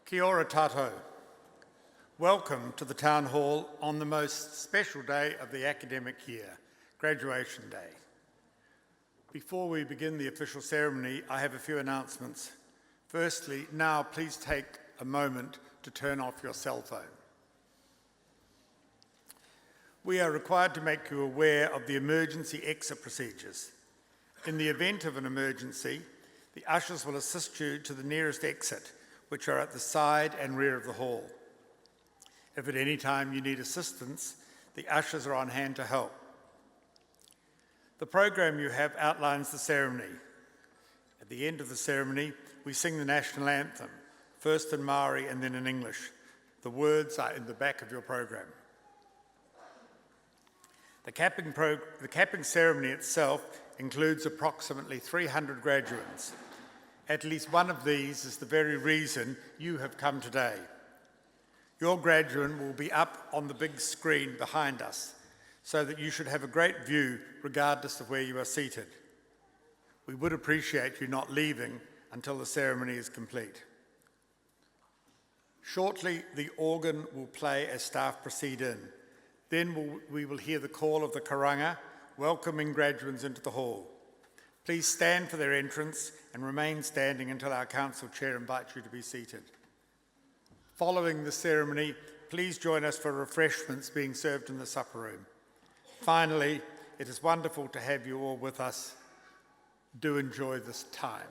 Kia ora tātou. Welcome to the Town Hall on the most special day of the academic year, Graduation Day. Before we begin the official ceremony, I have a few announcements. Firstly, now please take a moment to turn off your cell phone. We are required to make you aware of the emergency exit procedures. In the event of an emergency, the ushers will assist you to the nearest exit, which are at the side and rear of the hall. If at any time you need assistance, the ushers are on hand to help. The program you have outlines the ceremony. At the end of the ceremony, we sing the national anthem, first in Māori and then in English. The words are in the back of your program. The capping ceremony itself includes approximately 300 graduates. At least one of these is the very reason you have come today. Your graduate will be up on the big screen behind us, so that you should have a great view regardless of where you are seated. We would appreciate you not leaving until the ceremony is complete. Shortly, the organ will play as staff proceed in. Then we will hear the call of the karanga, welcoming graduates into the hall. Please stand for their entrance and remain standing until our council chair invites you to be seated. Following the ceremony, please join us for refreshments being served in the supper room. Finally, it is wonderful to have you all with us. Do enjoy this time.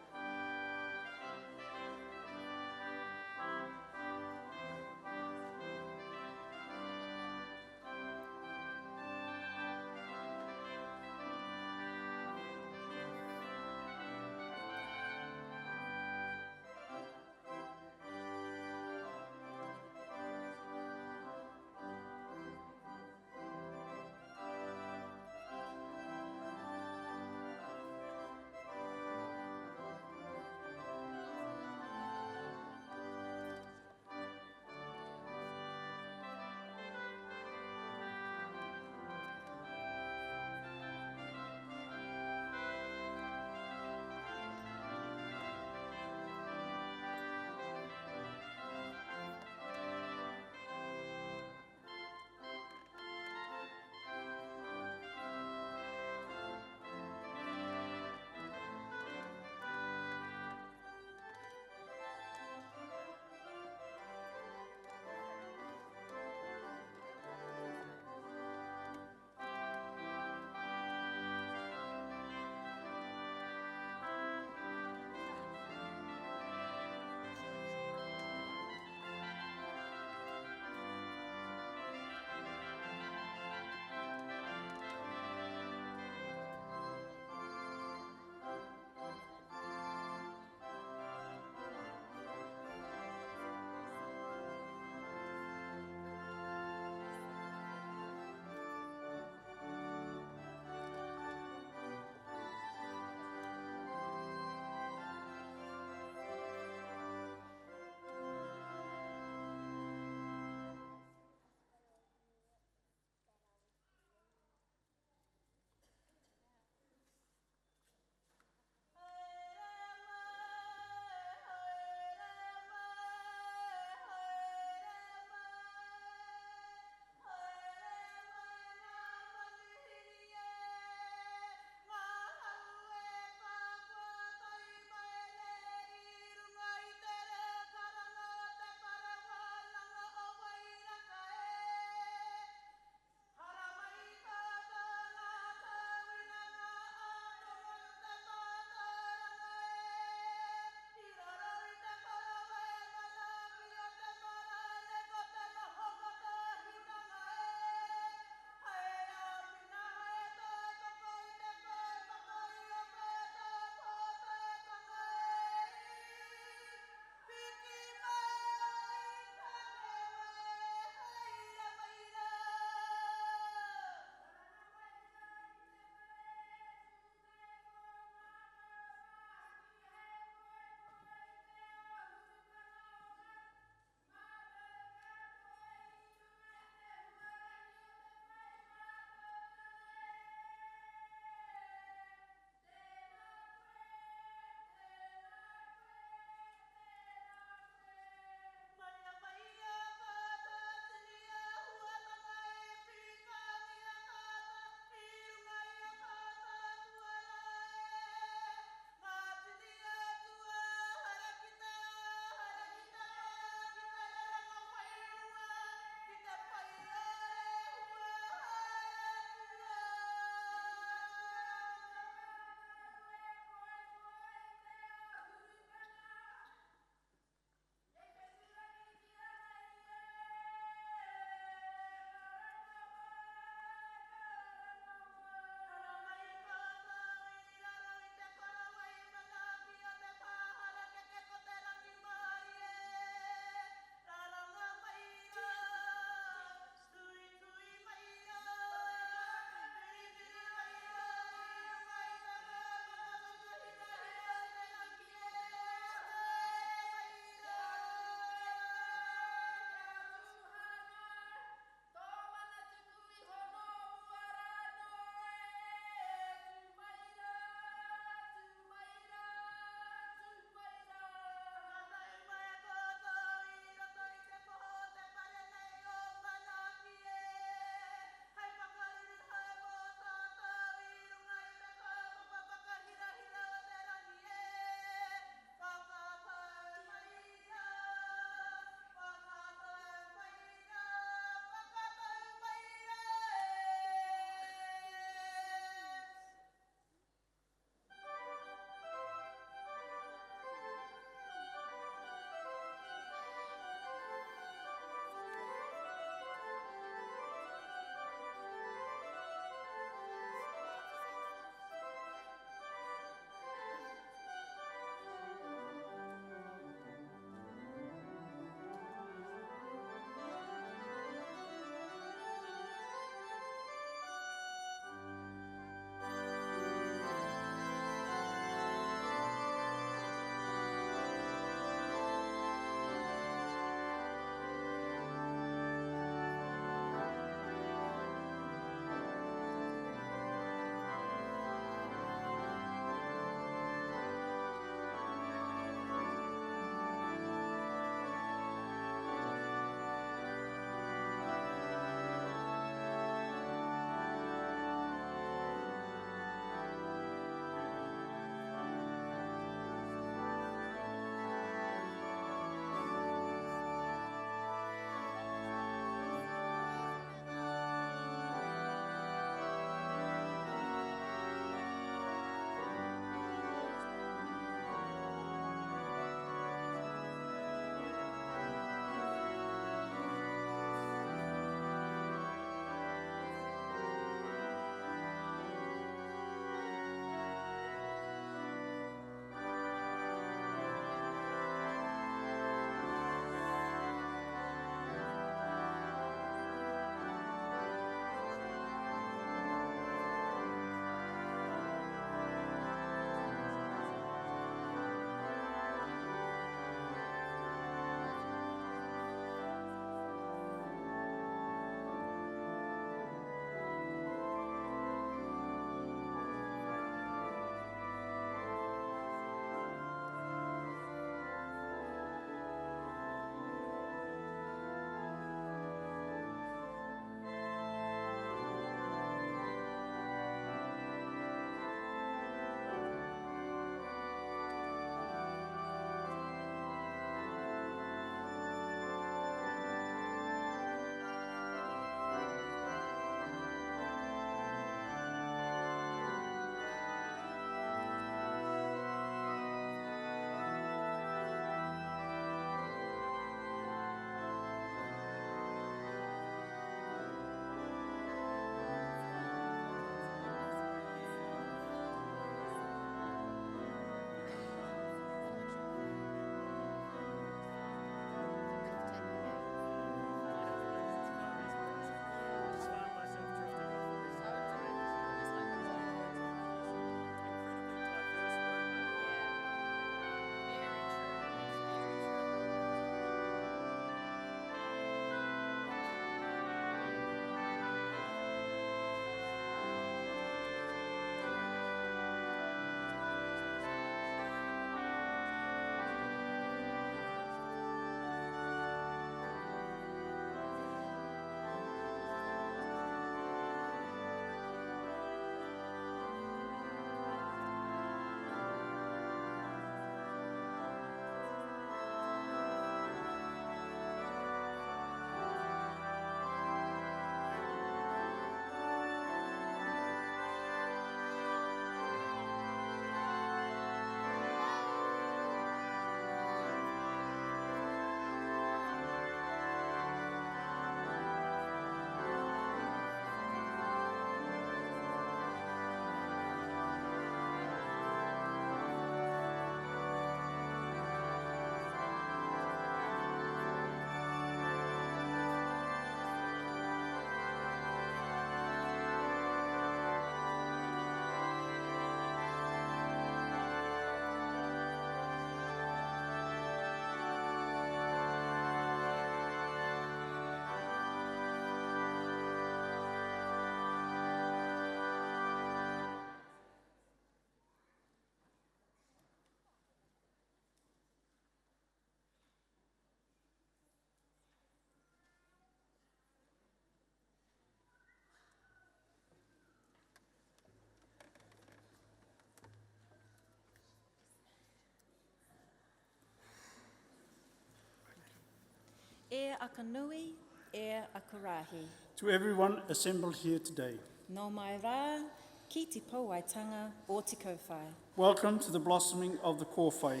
akanui, akarahi. To everyone assembled here today, No mai rā, ki te pauaitanga o te kowhai. welcome to the blossoming of the kōwhai,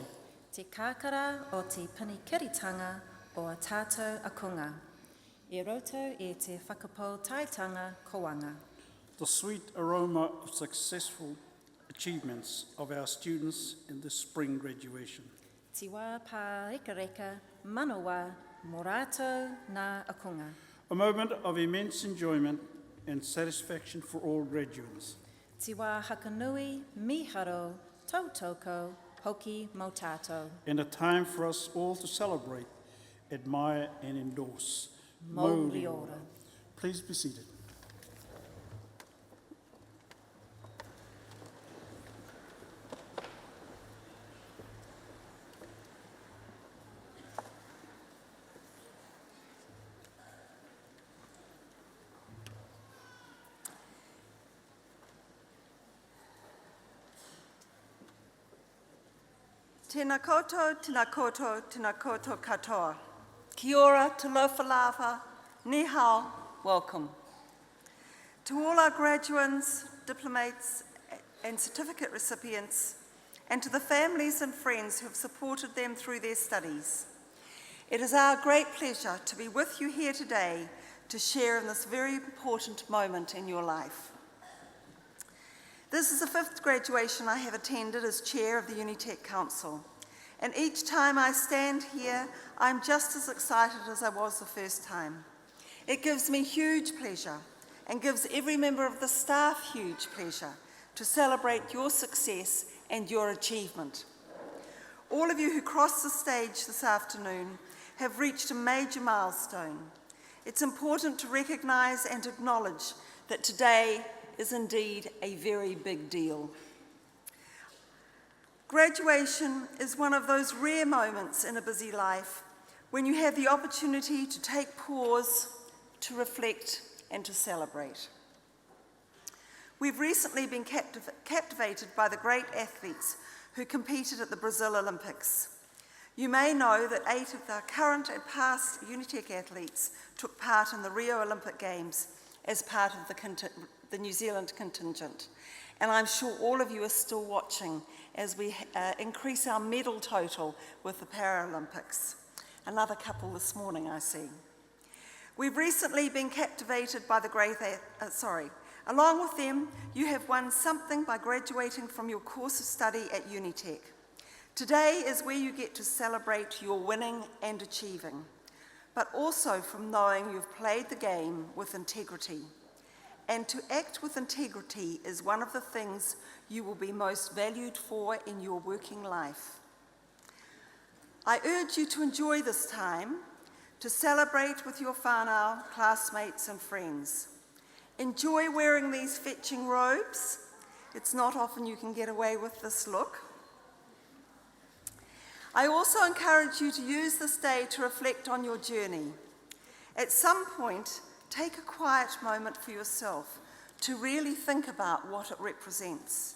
Te kākara o te panikiritanga o a tātou akunga. E roto e te whakapau taitanga koanga. the sweet aroma of successful achievements of our students in this spring graduation. Te wā pā reka reka, manawa, mō rātou nā akunga. A moment of immense enjoyment and satisfaction for all graduates. Te wā hakanui, miharo, tautoko, hoki mo tātou. And a time for us all to celebrate, admire and endorse. Mōri ora. Please be seated. Tēnā koutou, tēnā koutou, tēnā koutou katoa. Kia ora, talofa lava, ni hao, welcome. To all our graduates, diplomates and certificate recipients, and to the families and friends who have supported them through their studies. It is our great pleasure to be with you here today to share in this very important moment in your life. This is the 5th graduation I have attended as chair of the Unitec Council, and each time I stand here, I'm just as excited as I was the first time. It gives me huge pleasure and gives every member of the staff huge pleasure to celebrate your success and your achievement. All of you who crossed the stage this afternoon have reached a major milestone. It's important to recognise and acknowledge that today is indeed a very big deal. Graduation is one of those rare moments in a busy life when you have the opportunity to take pause, to reflect and to celebrate. We've recently been captivated by the great athletes who competed at the Brazil Olympics. You may know that 8 of the current and past Unitec athletes took part in the Rio Olympic Games as part of the New Zealand contingent. And I'm sure all of you are still watching as we increase our medal total with the Paralympics. Another couple this morning, I see. We've recently been captivated by the great, along with them, you have won something by graduating from your course of study at Unitec. Today is where you get to celebrate your winning and achieving, but also from knowing you've played the game with integrity. And to act with integrity is one of the things you will be most valued for in your working life. I urge you to enjoy this time, to celebrate with your whānau, classmates and friends. Enjoy wearing these fetching robes. It's not often you can get away with this look. I also encourage you to use this day to reflect on your journey. At some point, take a quiet moment for yourself to really think about what it represents.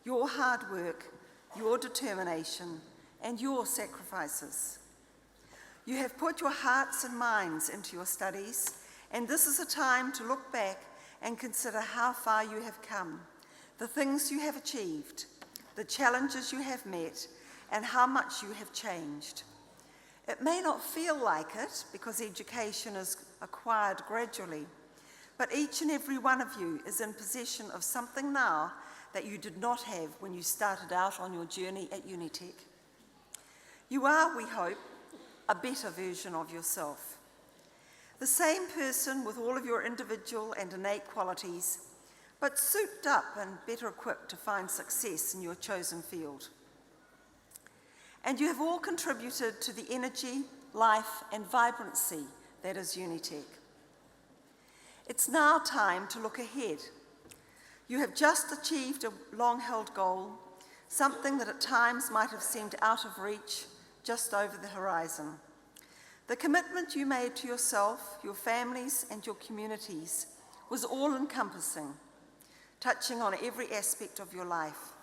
Your hard work, your determination, and your sacrifices. You have put your hearts and minds into your studies, and this is a time to look back and consider how far you have come, the things you have achieved, the challenges you have met, and how much you have changed. It may not feel like it because education is acquired gradually, but each and every one of you is in possession of something now that you did not have when you started out on your journey at Unitec. You are, we hope, a better version of yourself. The same person with all of your individual and innate qualities, but souped up and better equipped to find success in your chosen field. And you have all contributed to the energy, life and vibrancy that is Unitec. It's now time to look ahead. You have just achieved a long-held goal, something that at times might have seemed out of reach, just over the horizon. The commitment you made to yourself, your families and your communities was all-encompassing, touching on every aspect of your life.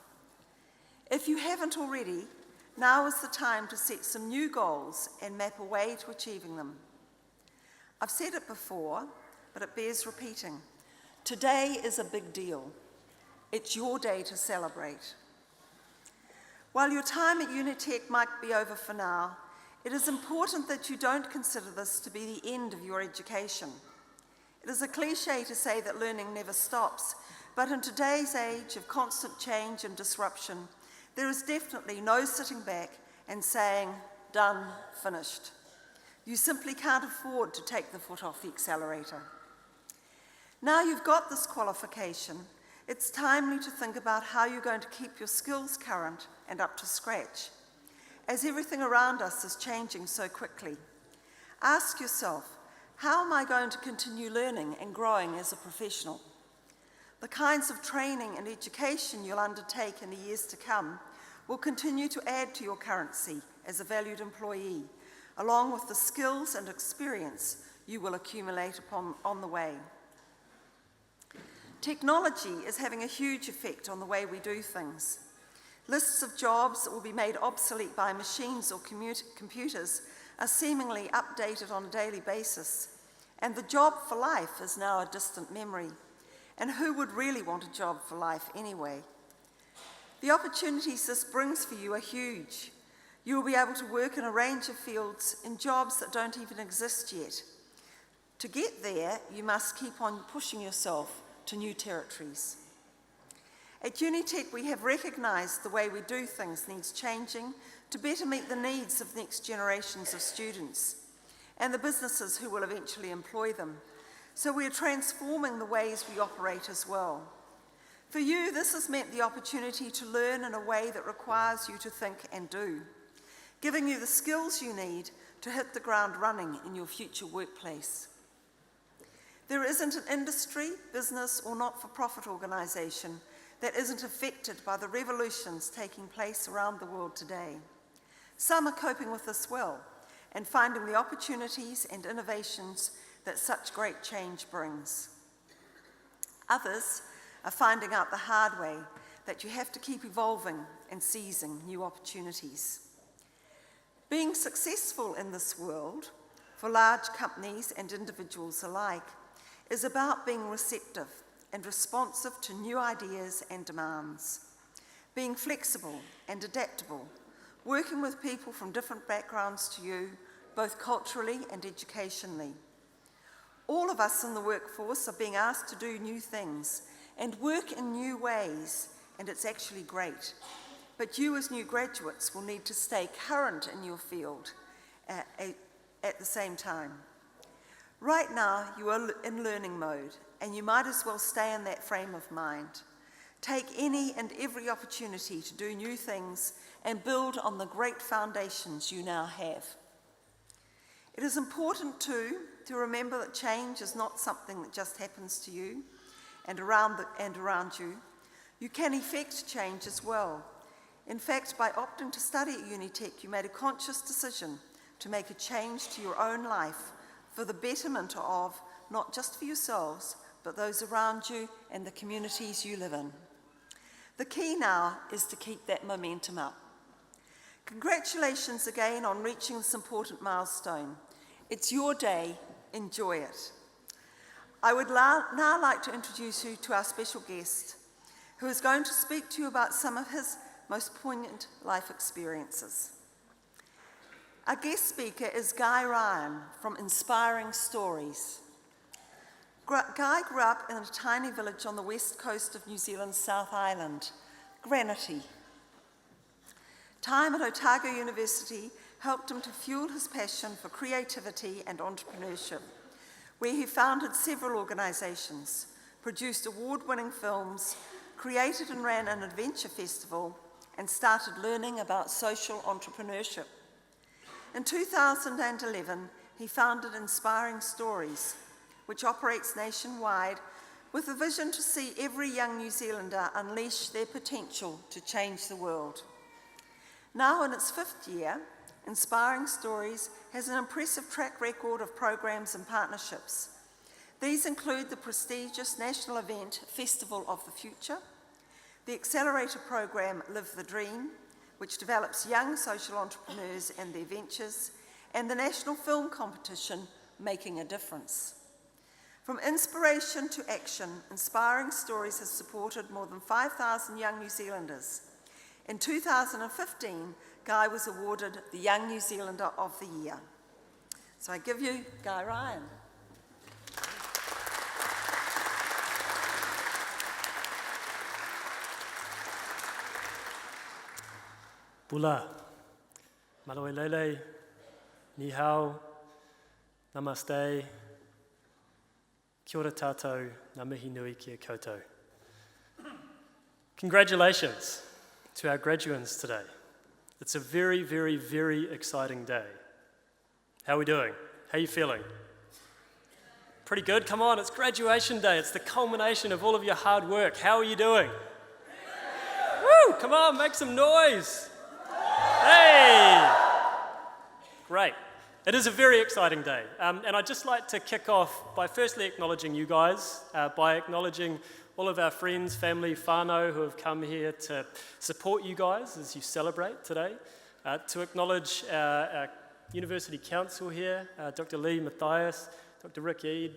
If you haven't already, now is the time to set some new goals and map a way to achieving them. I've said it before, but it bears repeating. Today is a big deal. It's your day to celebrate. While your time at Unitec might be over for now, it is important that you don't consider this to be the end of your education. It is a cliche to say that learning never stops, but in today's age of constant change and disruption, there is definitely no sitting back and saying, done, finished. You simply can't afford to take the foot off the accelerator. Now you've got this qualification, it's timely to think about how you're going to keep your skills current and up to scratch. As everything around us is changing so quickly, ask yourself, how am I going to continue learning and growing as a professional? The kinds of training and education you'll undertake in the years to come will continue to add to your currency as a valued employee, along with the skills and experience you will accumulate on the way. Technology is having a huge effect on the way we do things. Lists of jobs that will be made obsolete by machines or computers are seemingly updated on a daily basis, and the job for life is now a distant memory. And who would really want a job for life anyway? The opportunities this brings for you are huge. You will be able to work in a range of fields in jobs that don't even exist yet. To get there, you must keep on pushing yourself to new territories. At Unitec, we have recognised the way we do things needs changing to better meet the needs of next generations of students and the businesses who will eventually employ them. So we are transforming the ways we operate as well. For you, this has meant the opportunity to learn in a way that requires you to think and do, giving you the skills you need to hit the ground running in your future workplace. There isn't an industry, business, or not-for-profit organisation that isn't affected by the revolutions taking place around the world today. Some are coping with this well and finding the opportunities and innovations that such great change brings. Others are finding out the hard way that you have to keep evolving and seizing new opportunities. Being successful in this world, for large companies and individuals alike, is about being receptive and responsive to new ideas and demands, being flexible and adaptable, working with people from different backgrounds to you, both culturally and educationally. All of us in the workforce are being asked to do new things and work in new ways, and it's actually great. But you as new graduates will need to stay current in your field at the same time. Right now, you are in learning mode, and you might as well stay in that frame of mind. Take any and every opportunity to do new things and build on the great foundations you now have. It is important too to remember that change is not something that just happens to you and around you. You can effect change as well. In fact, by opting to study at Unitec, you made a conscious decision to make a change to your own life for the betterment of, not just for yourselves, but those around you and the communities you live in. The key now is to keep that momentum up. Congratulations again on reaching this important milestone. It's your day, enjoy it. I would now like to introduce you to our special guest, who is going to speak to you about some of his most poignant life experiences. Our guest speaker is Guy Ryan from Inspiring Stories. Guy grew up in a tiny village on the west coast of New Zealand's South Island, Granity. Time at Otago University helped him to fuel his passion for creativity and entrepreneurship, where he founded several organisations, produced award-winning films, created and ran an adventure festival, and started learning about social entrepreneurship. In 2011, he founded Inspiring Stories, which operates nationwide with a vision to see every young New Zealander unleash their potential to change the world. Now in its 5th year, Inspiring Stories has an impressive track record of programs and partnerships. These include the prestigious national event Festival of the Future, the accelerator program Live the Dream, which develops young social entrepreneurs and their ventures, and the national film competition making a difference. From inspiration to action, Inspiring Stories has supported more than 5,000 young New Zealanders. In 2015, Guy was awarded the Young New Zealander of the Year. So I give you Guy Ryan. Bula, Malawelele, Ni hao, Namaste, Kia ora tātou, ngā mihi nui kia koutou. Congratulations to our graduates today. It's a very, very, very exciting day. How are we doing? How are you feeling? Pretty good? Come on, it's graduation day. It's the culmination of all of your hard work. How are you doing? Woo! Come on, make some noise. Hey! Great. It is a very exciting day. And I'd just like to kick off by firstly acknowledging you guys, by acknowledging all of our friends, family, whānau who have come here to support you guys as you celebrate today, to acknowledge our University Council here, Dr. Lee Mathias, Dr. Rick Eade,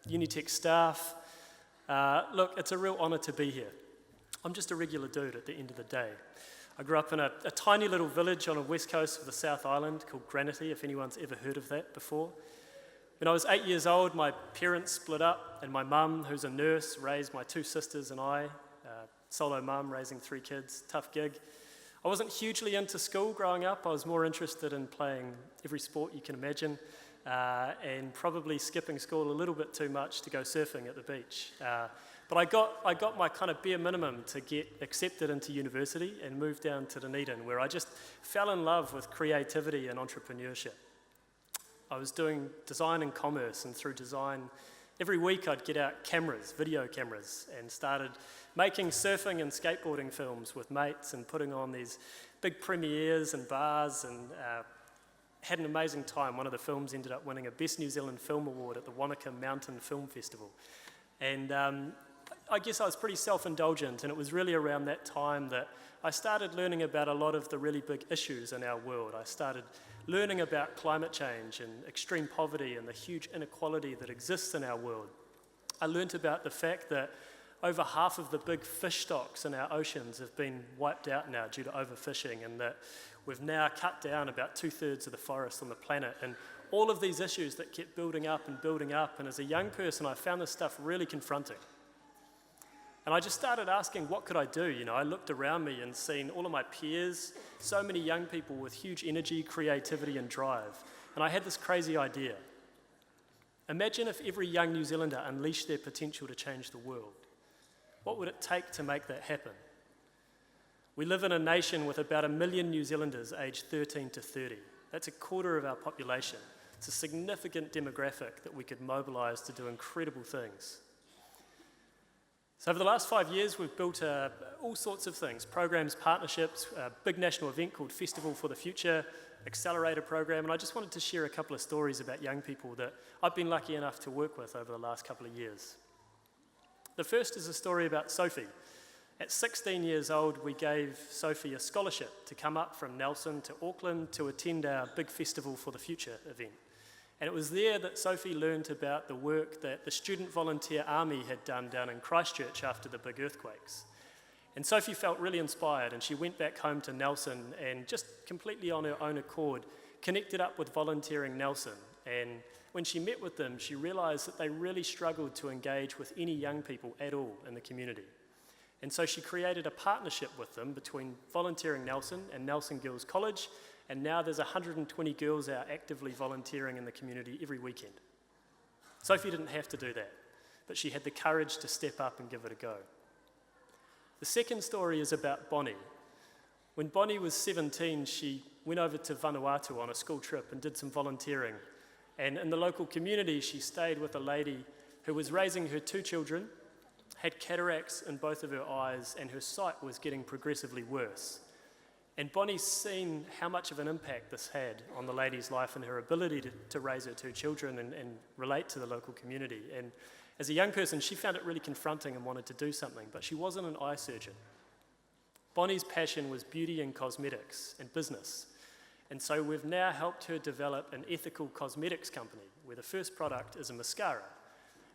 Unitec staff. Look, it's a real honour to be here. I'm just a regular dude at the end of the day. I grew up in a tiny little village on the west coast of the South Island called Granity, if anyone's ever heard of that before. When I was 8 years old, my parents split up, and my mum, who's a nurse, raised my two sisters and I. Solo mum, raising 3 kids, tough gig. I wasn't hugely into school growing up. I was more interested in playing every sport you can imagine, and probably skipping school a little bit too much to go surfing at the beach. But I got my kind of bare minimum to get accepted into university and moved down to Dunedin, where I just fell in love with creativity and entrepreneurship. I was doing design and commerce, and through design, every week I'd get out cameras, video cameras, and started making surfing and skateboarding films with mates and putting on these big premieres and bars, and had an amazing time. One of the films ended up winning a Best New Zealand Film Award at the Wanaka Mountain Film Festival. And I guess I was pretty self-indulgent, and it was really around that time that I started learning about a lot of the really big issues in our world. I started learning about climate change and extreme poverty and the huge inequality that exists in our world. I learned about the fact that over half of the big fish stocks in our oceans have been wiped out now due to overfishing, and that we've now cut down about 2/3 of the forest on the planet. And all of these issues that kept building up, and as a young person I found this stuff really confronting. And I just started asking, what could I do? You know, I looked around me and seen all of my peers, so many young people with huge energy, creativity and drive. And I had this crazy idea. Imagine if every young New Zealander unleashed their potential to change the world. What would it take to make that happen? We live in a nation with about 1 million New Zealanders aged 13 to 30. That's a quarter of our population. It's a significant demographic that we could mobilise to do incredible things. So over the last 5 years, we've built all sorts of things, programs, partnerships, a big national event called Festival for the Future, accelerator program, and I just wanted to share a couple of stories about young people that I've been lucky enough to work with over the last couple of years. The first is a story about Sophie. At 16 years old, we gave Sophie a scholarship to come up from Nelson to Auckland to attend our big Festival for the Future event. And it was there that Sophie learned about the work that the Student Volunteer Army had done down in Christchurch after the big earthquakes. And Sophie felt really inspired, and she went back home to Nelson and just completely on her own accord connected up with Volunteering Nelson. And when she met with them, she realised that they really struggled to engage with any young people at all in the community. And so she created a partnership with them between Volunteering Nelson and Nelson Girls College, and now there's 120 girls out actively volunteering in the community every weekend. Sophie didn't have to do that, but she had the courage to step up and give it a go. The second story is about Bonnie. When Bonnie was 17, she went over to Vanuatu on a school trip and did some volunteering. And in the local community, she stayed with a lady who was raising her 2 children, had cataracts in both of her eyes, and her sight was getting progressively worse. And Bonnie's seen how much of an impact this had on the lady's life and her ability to raise her 2 children and relate to the local community. And as a young person, she found it really confronting and wanted to do something, but she wasn't an eye surgeon. Bonnie's passion was beauty and cosmetics and business. And so we've now helped her develop an ethical cosmetics company where the first product is a mascara.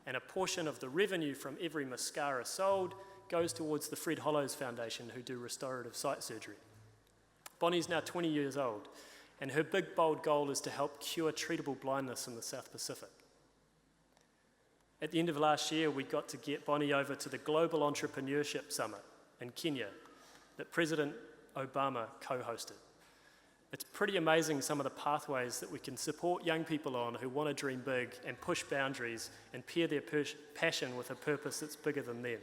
And a portion of the revenue from every mascara sold goes towards the Fred Hollows Foundation, who do restorative sight surgery. Bonnie's now 20 years old, and her big, bold goal is to help cure treatable blindness in the South Pacific. At the end of last year, we got to get Bonnie over to the Global Entrepreneurship Summit in Kenya that President Obama co-hosted. It's pretty amazing some of the pathways that we can support young people on who want to dream big and push boundaries and pair their passion with a purpose that's bigger than them.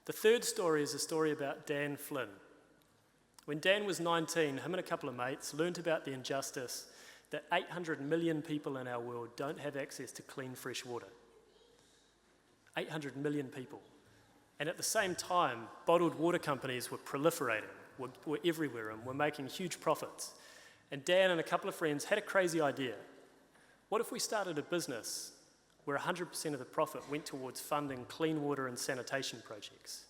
The third story is a story about Dan Flynn. When Dan was 19, him and a couple of mates learnt about the injustice that 800 million people in our world don't have access to clean, fresh water. 800 million people. And at the same time, bottled water companies were proliferating, were everywhere, and were making huge profits. And Dan and a couple of friends had a crazy idea. What if we started a business where 100% of the profit went towards funding clean water and sanitation projects?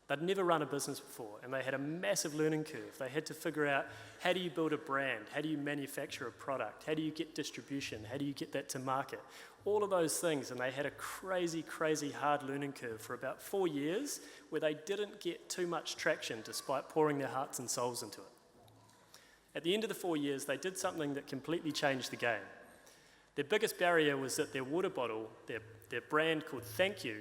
They'd never run a business before, and they had a massive learning curve. They had to figure out, how do you build a brand? How do you manufacture a product? How do you get distribution? How do you get that to market? All of those things, and they had a crazy, crazy hard learning curve for about 4 years where they didn't get too much traction despite pouring their hearts and souls into it. At the end of the 4 years, they did something that completely changed the game. Their biggest barrier was that their water bottle, their brand called Thank You,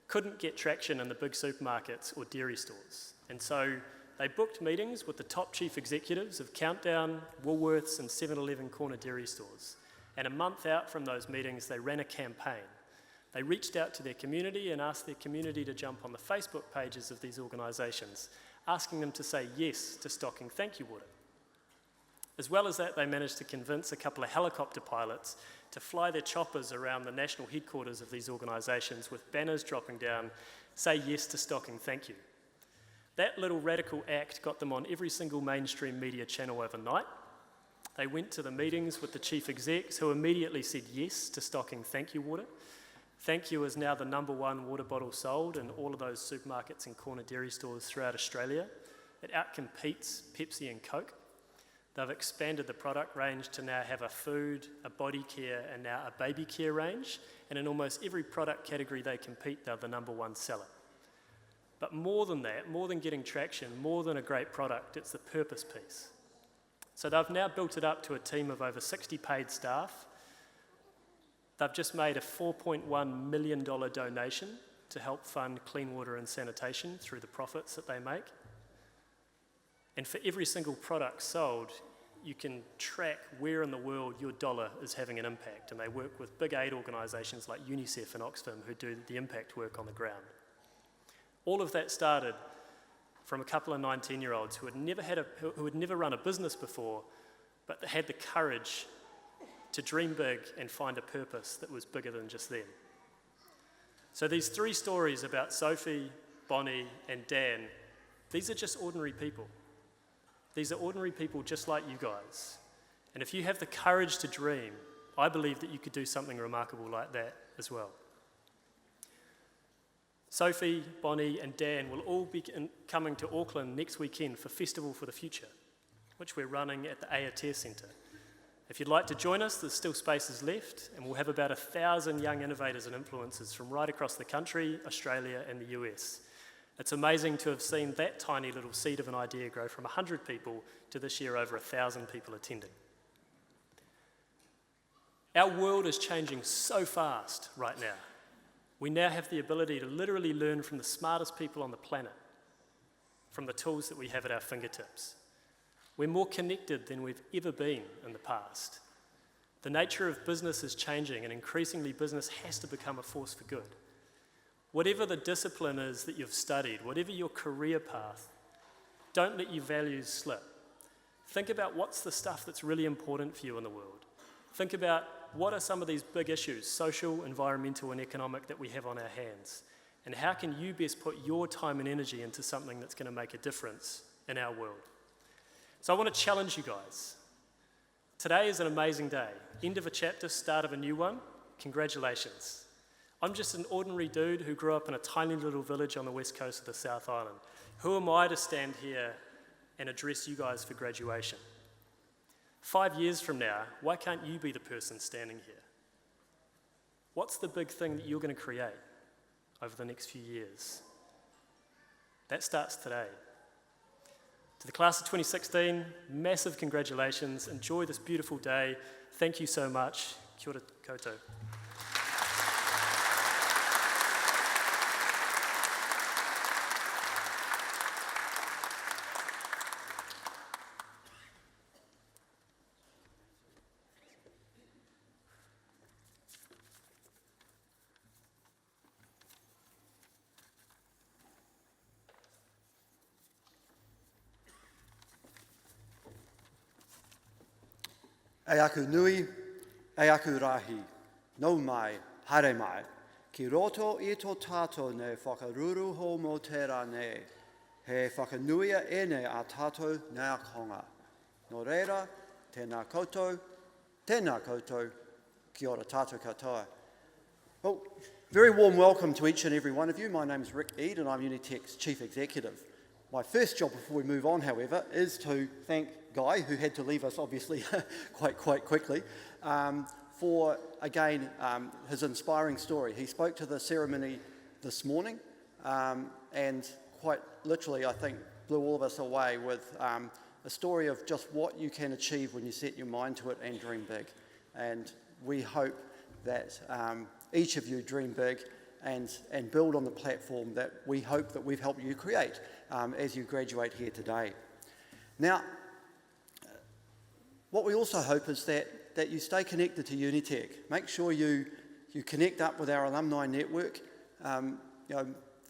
couldn't get traction in the big supermarkets or dairy stores. And so they booked meetings with the top chief executives of Countdown, Woolworths, and 7-Eleven corner dairy stores. And a month out from those meetings, they ran a campaign. They reached out to their community and asked their community to jump on the Facebook pages of these organisations, asking them to say yes to stocking Thank You water. As well as that, they managed to convince a couple of helicopter pilots to fly their choppers around the national headquarters of these organisations with banners dropping down, say yes to stocking Thank You. That little radical act got them on every single mainstream media channel overnight. They went to the meetings with the chief execs who immediately said yes to stocking Thank You water. Thank You is now the #1 water bottle sold in all of those supermarkets and corner dairy stores throughout Australia. It outcompetes Pepsi and Coke. They've expanded the product range to now have a food, a body care, and now a baby care range. And in almost every product category they compete, they're the #1 seller. But more than that, more than getting traction, more than a great product, it's the purpose piece. So they've now built it up to a team of over 60 paid staff. They've just made a $4.1 million donation to help fund clean water and sanitation through the profits that they make. And for every single product sold, you can track where in the world your dollar is having an impact. And they work with big aid organisations like UNICEF and Oxfam who do the impact work on the ground. All of that started from a couple of 19-year-olds who had never run a business before, but had the courage to dream big and find a purpose that was bigger than just them. So these 3 stories about Sophie, Bonnie, and Dan, these are just ordinary people. These are ordinary people just like you guys. And if you have the courage to dream, I believe that you could do something remarkable like that as well. Sophie, Bonnie, and Dan will all be coming to Auckland next weekend for Festival for the Future, which we're running at the Aotea Centre. If you'd like to join us, there's still spaces left, and we'll have about 1,000 young innovators and influencers from right across the country, Australia, and the US. It's amazing to have seen that tiny little seed of an idea grow from 100 people to this year over 1,000 people attending. Our world is changing so fast right now. We now have the ability to literally learn from the smartest people on the planet, from the tools that we have at our fingertips. We're more connected than we've ever been in the past. The nature of business is changing, and increasingly business has to become a force for good. Whatever the discipline is that you've studied, whatever your career path, don't let your values slip. Think about what's the stuff that's really important for you in the world. Think about what are some of these big issues, social, environmental, and economic, that we have on our hands, and how can you best put your time and energy into something that's going to make a difference in our world. So I want to challenge you guys. Today is an amazing day. End of a chapter, start of a new one. Congratulations. I'm just an ordinary dude who grew up in a tiny little village on the west coast of the South Island. Who am I to stand here and address you guys for graduation. 5 years from now, why can't you be the person standing here? What's the big thing that you're going to create over the next few years? That starts today. To the class of 2016, massive congratulations. Enjoy this beautiful day. Thank you so much. Kia ora koutou. E aku nui, e aku rahi, no mai, hare mai, ki roto I tō tātou ne whakaruru ho mō tērā ne, he whakanuia ene a tātou ngā konga. Nō reira, tēnā koutou, ki ora tātou katoa. Well, very warm welcome to each and every one of you. My name is Rick Eade and I'm Unitec's Chief Executive. My first job before we move on, however, is to thank Guy, who had to leave us obviously quite quickly, for, again, his inspiring story. He spoke to the ceremony this morning and quite literally, I think, blew all of us away with a story of just what you can achieve when you set your mind to it and dream big. And we hope that each of you dream big and build on the platform that we hope that we've helped you create as you graduate here today. Now, what we also hope is that you stay connected to Unitec. Make sure you connect up with our alumni network.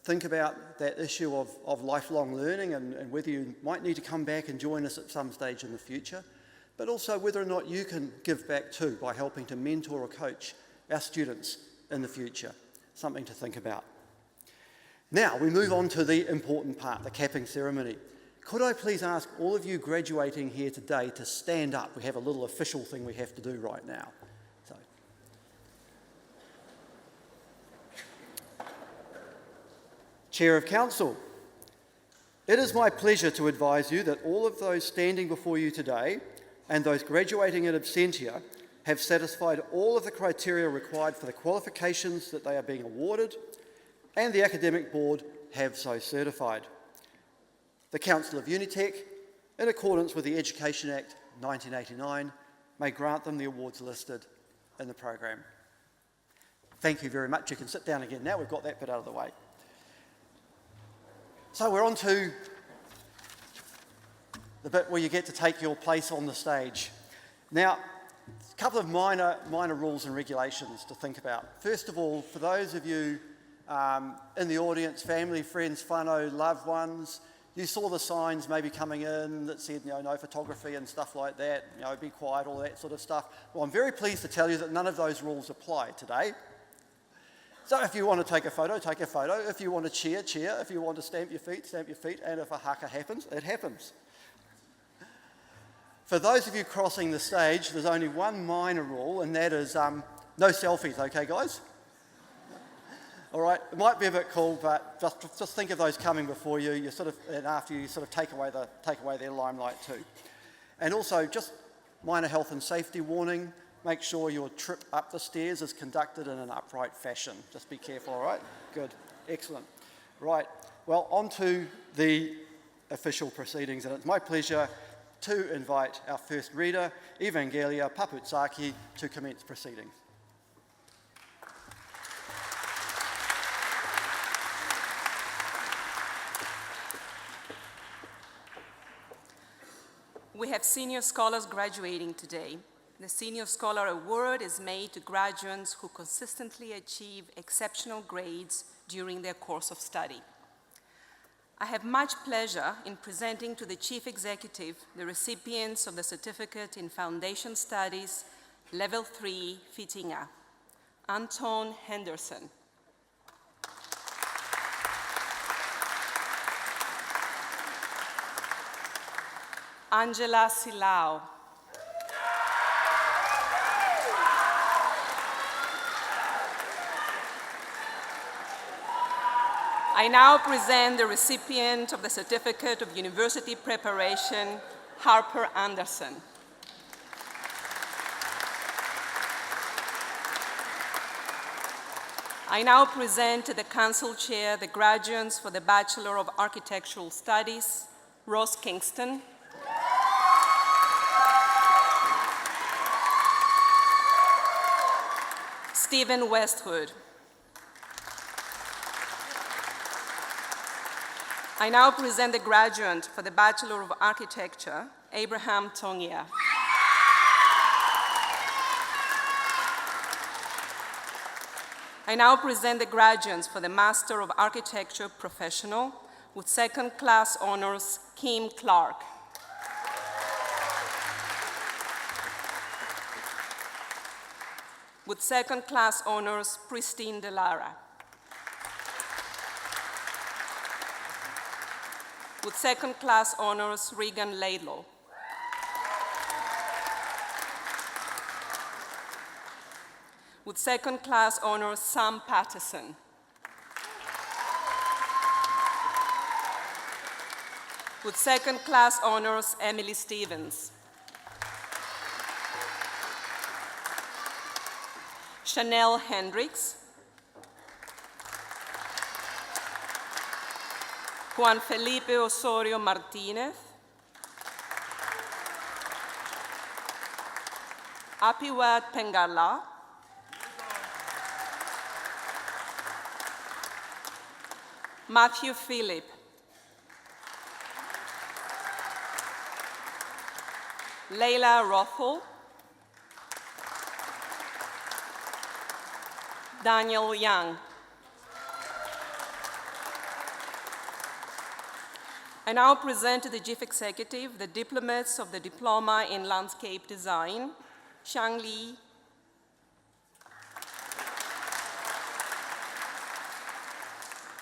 Think about that issue of lifelong learning and whether you might need to come back and join us at some stage in the future, but also whether or not you can give back too by helping to mentor or coach our students in the future. Something to think about. Now we move on to the important part, the capping ceremony. Could I please ask all of you graduating here today to stand up? We have a little official thing we have to do right now. So. Chair of Council, it is my pleasure to advise you that all of those standing before you today and those graduating in absentia have satisfied all of the criteria required for the qualifications that they are being awarded, and the Academic Board have so certified. The Council of Unitec, in accordance with the Education Act 1989, may grant them the awards listed in the program. Thank you very much. You can sit down again now. We've got that bit out of the way. So we're on to the bit where you get to take your place on the stage. Now, a couple of minor rules and regulations to think about. First of all, for those of you in the audience, family, friends, whānau, loved ones, you saw the signs maybe coming in that said, no photography and stuff like that, be quiet, all that sort of stuff. Well, I'm very pleased to tell you that none of those rules apply today. So if you want to take a photo, take a photo. If you want to cheer, cheer. If you want to stamp your feet, stamp your feet. And if a haka happens, it happens. For those of you crossing the stage, there's only one minor rule, and that is no selfies, okay, guys? All right, it might be a bit cool, but just think of those coming before you. And after you take away their limelight too. And also, just minor health and safety warning. Make sure your trip up the stairs is conducted in an upright fashion. Just be careful, all right? Good, excellent. Right, well, on to the official proceedings, and it's my pleasure to invite our first reader, Evangelia Paputsaki, to commence proceedings. We have senior scholars graduating today. The Senior Scholar Award is made to graduates who consistently achieve exceptional grades during their course of study. I have much pleasure in presenting to the Chief Executive the recipients of the Certificate in Foundation Studies, Level 3, Fitinga. Anton Henderson. Angela Silao. I now present the recipient of the Certificate of University Preparation, Harper Anderson. I now present to the Council Chair the graduates for the Bachelor of Architectural Studies, Ross Kingston, Stephen Westwood. I now present the graduate for the Bachelor of Architecture, Abraham Tongia. I now present the graduates for the Master of Architecture Professional with second-class honors, Kim Clark. With second-class honors, Pristine Delara. With second-class honors, Regan Laidlaw. With second-class honors, Sam Patterson. With second-class honors, Emily Stevens. Chanel Hendricks. Juan Felipe Osorio Martinez. Apiwat Pengala. Matthew Phillip. Leila Rothel. Daniel Young. I now present to the Chief Executive the diplomates of the Diploma in Landscape Design, Shang Li,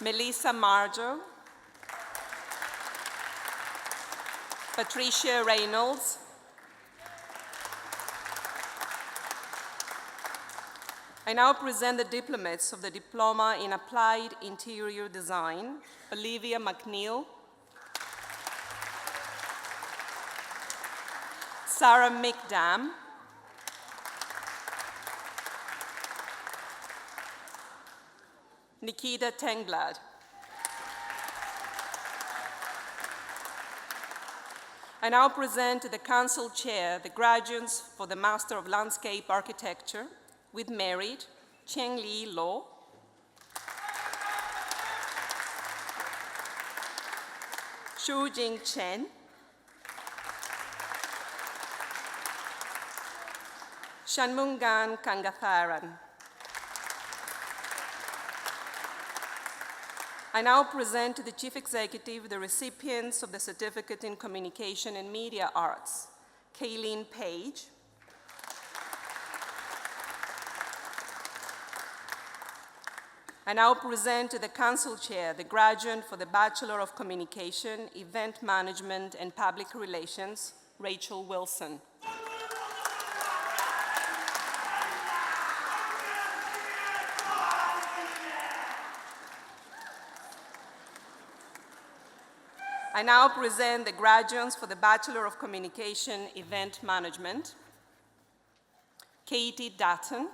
Melissa Marjo, Patricia Reynolds, I now present the diplomates of the Diploma in Applied Interior Design, Olivia McNeil, Sarah McDam, Nikita Tengblad. I now present to the Council Chair the graduates for the Master of Landscape Architecture with merit, Cheng Li Lo, Shu Jing Chen, Shanmungan Kangatharan. I now present to the Chief Executive the recipients of the Certificate in Communication and Media Arts, Kayleen Page, I now present to the Council Chair the graduate for the Bachelor of Communication, Event Management and Public Relations, Rachel Wilson. I now present the graduates for the Bachelor of Communication, Event Management, Katie Dutton,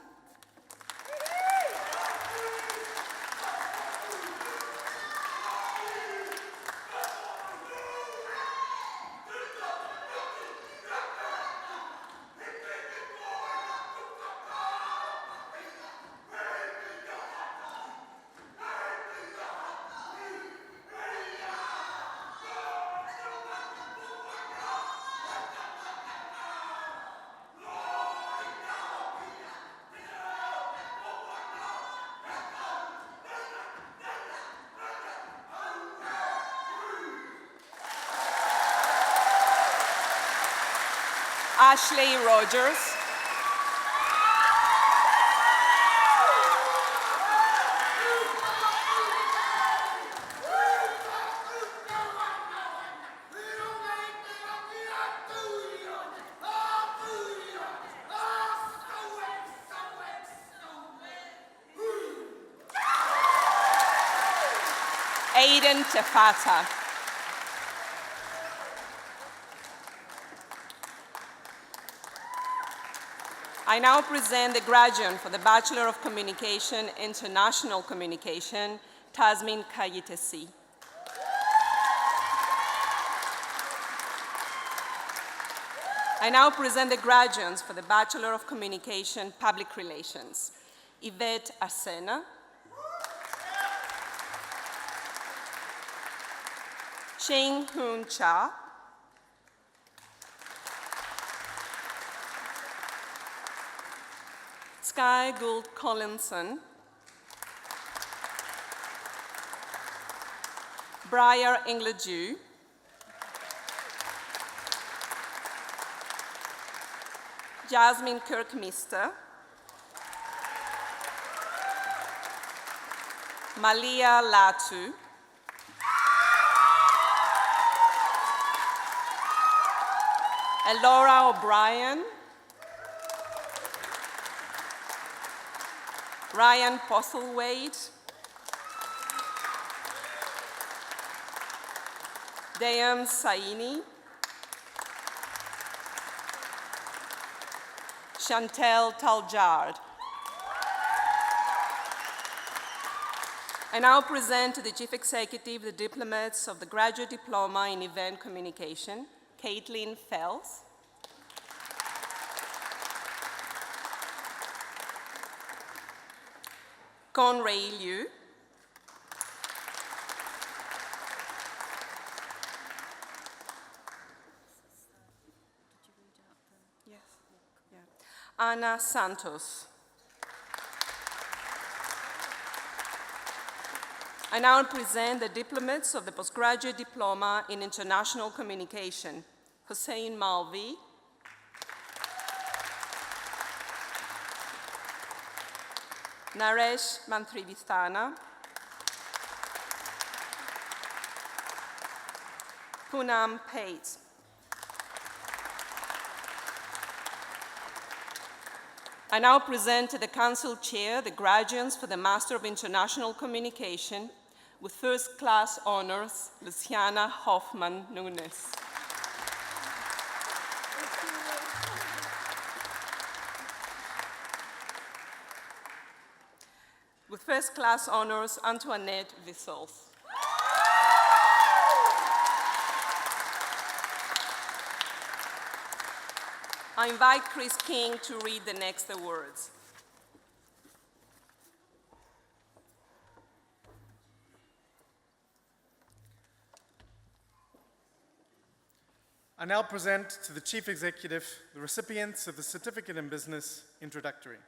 Ashley Rogers, Hayden Tefata. I now present the graduate for the Bachelor of Communication, International Communication, Tasmin Kayitesi. I now present the graduates for the Bachelor of Communication, Public Relations, Yvette Arsena, Shane Hoon Cha, Sky Gould Collinson, Briar Ingledew, Jasmine Kirkmister, Malia Latu, Elora O'Brien, Ryan Postlethwaite, Dayam Saini, Chantel Taljard. I now present to the Chief Executive the diplomates of the Graduate Diploma in Event Communication, Caitlin Fells, Conray Liu, Ana Santos. I now present the diplomates of the Postgraduate Diploma in International Communication, Hussein Malvi, Naresh Mantrivistana, Poonam Pate. I now present to the Council Chair the graduates for the Master of International Communication with first-class honors, Luciana Hoffman Nunes. With first-class honors, Antoinette Vissels. I invite Chris King to read the next awards. I now present to the Chief Executive the recipients of the Certificate in Business Introductory.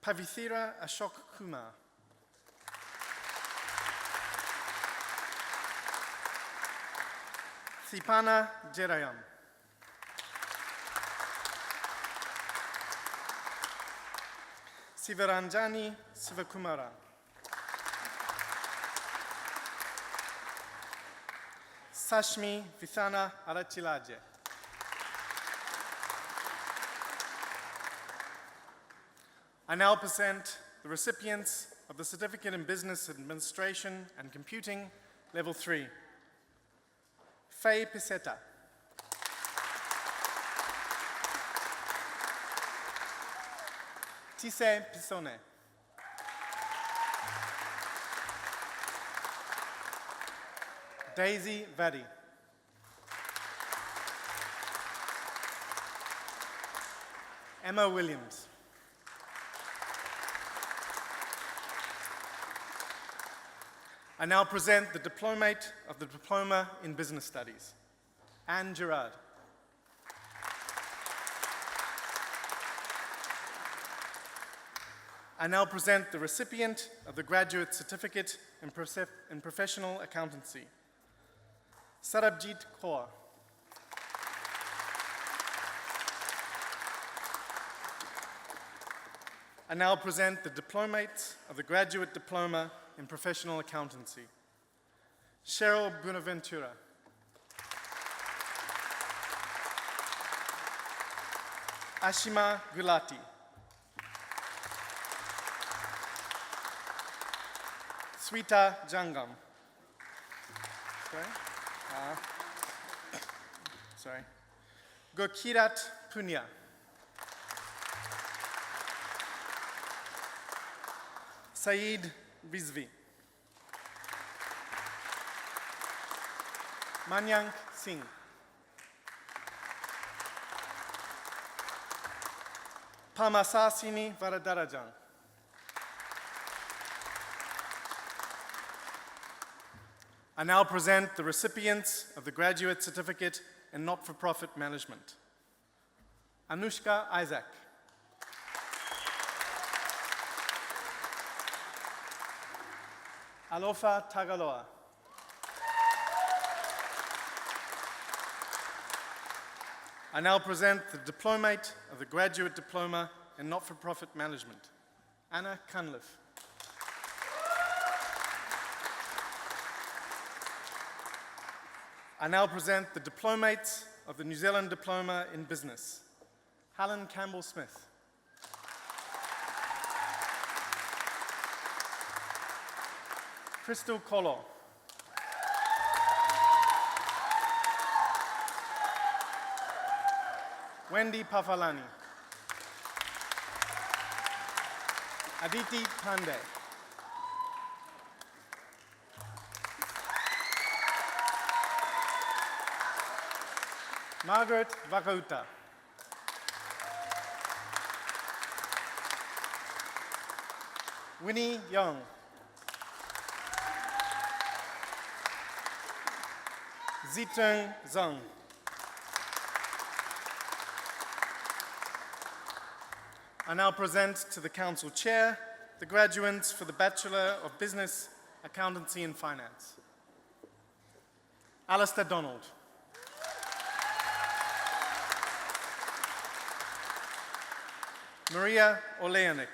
Pavithira Ashok Kumar. Thipana Jerayan. Sivaranjani Sivakumara. Sashmi Vithana Arachilaje. I now present the recipients of the Certificate in Business Administration and Computing, Level 3. Faye Piseta. Tise Pisone. Daisy Vadi. Emma Williams. I now present the diplomate of the Diploma in Business Studies, Anne Gerard. I now present the recipient of the Graduate Certificate in Professional Accountancy, Sarabjit Kaur. I now present the diplomates of the Graduate Diploma in Professional Accountancy, Cheryl Buenaventura. Ashima Gulati. Swita Jangam. Sorry. Gokirat Punya. Saeed Rizvi. Manyank Singh. Pamasasini Varadarajan. I now present the recipients of the Graduate Certificate in Not-for-Profit Management. Anushka Isaac. Alofa Tagaloa. I now present the diplomate of the Graduate Diploma in Not-for-Profit Management, Anna Cunliffe. I now present the diplomates of the New Zealand Diploma in Business, Helen Campbell-Smith. Crystal Kolo. Wendy Pafalani. Aditi Pandey. Margaret Vakauta. Winnie Young. Ziteng Zhang. I now present to the Council Chair the graduates for the Bachelor of Business, Accountancy and Finance. Alistair Donald. Maria Oleanik.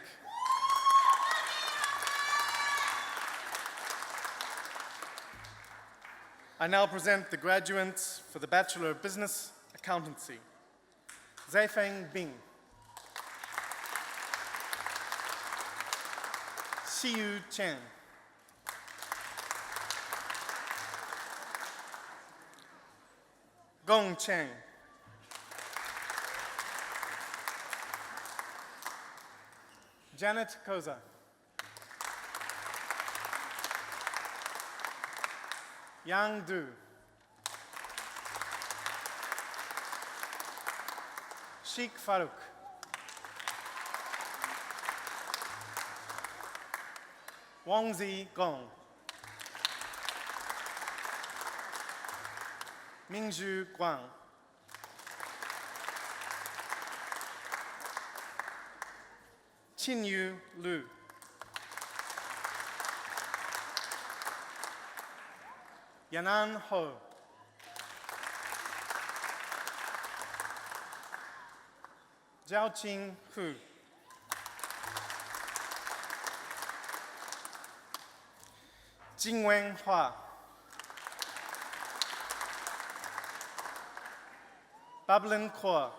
I now present the graduates for the Bachelor of Business, Accountancy. Zaifeng Bing. Xiyu Chen. Gong Cheng. Janet Koza. Yang Du. Sheikh Farouk. Wangzi Gong. Mingzhu Guang. Qinyu Lu. Yanan Ho. Jiaoqing Hu. Jingwen Hua. Bablin Kua.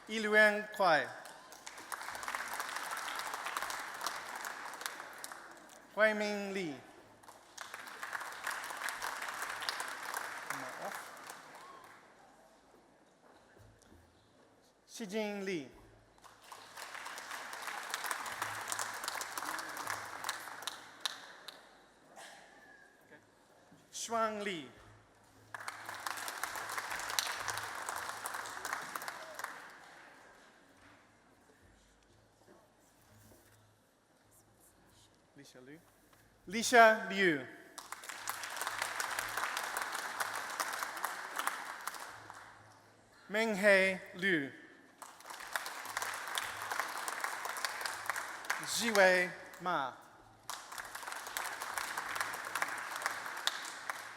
Iluan Kwai. Huiming Li. Xijing Li. Shuang Li. Lisha Liu. Menghe Liu. Jiwei Ma.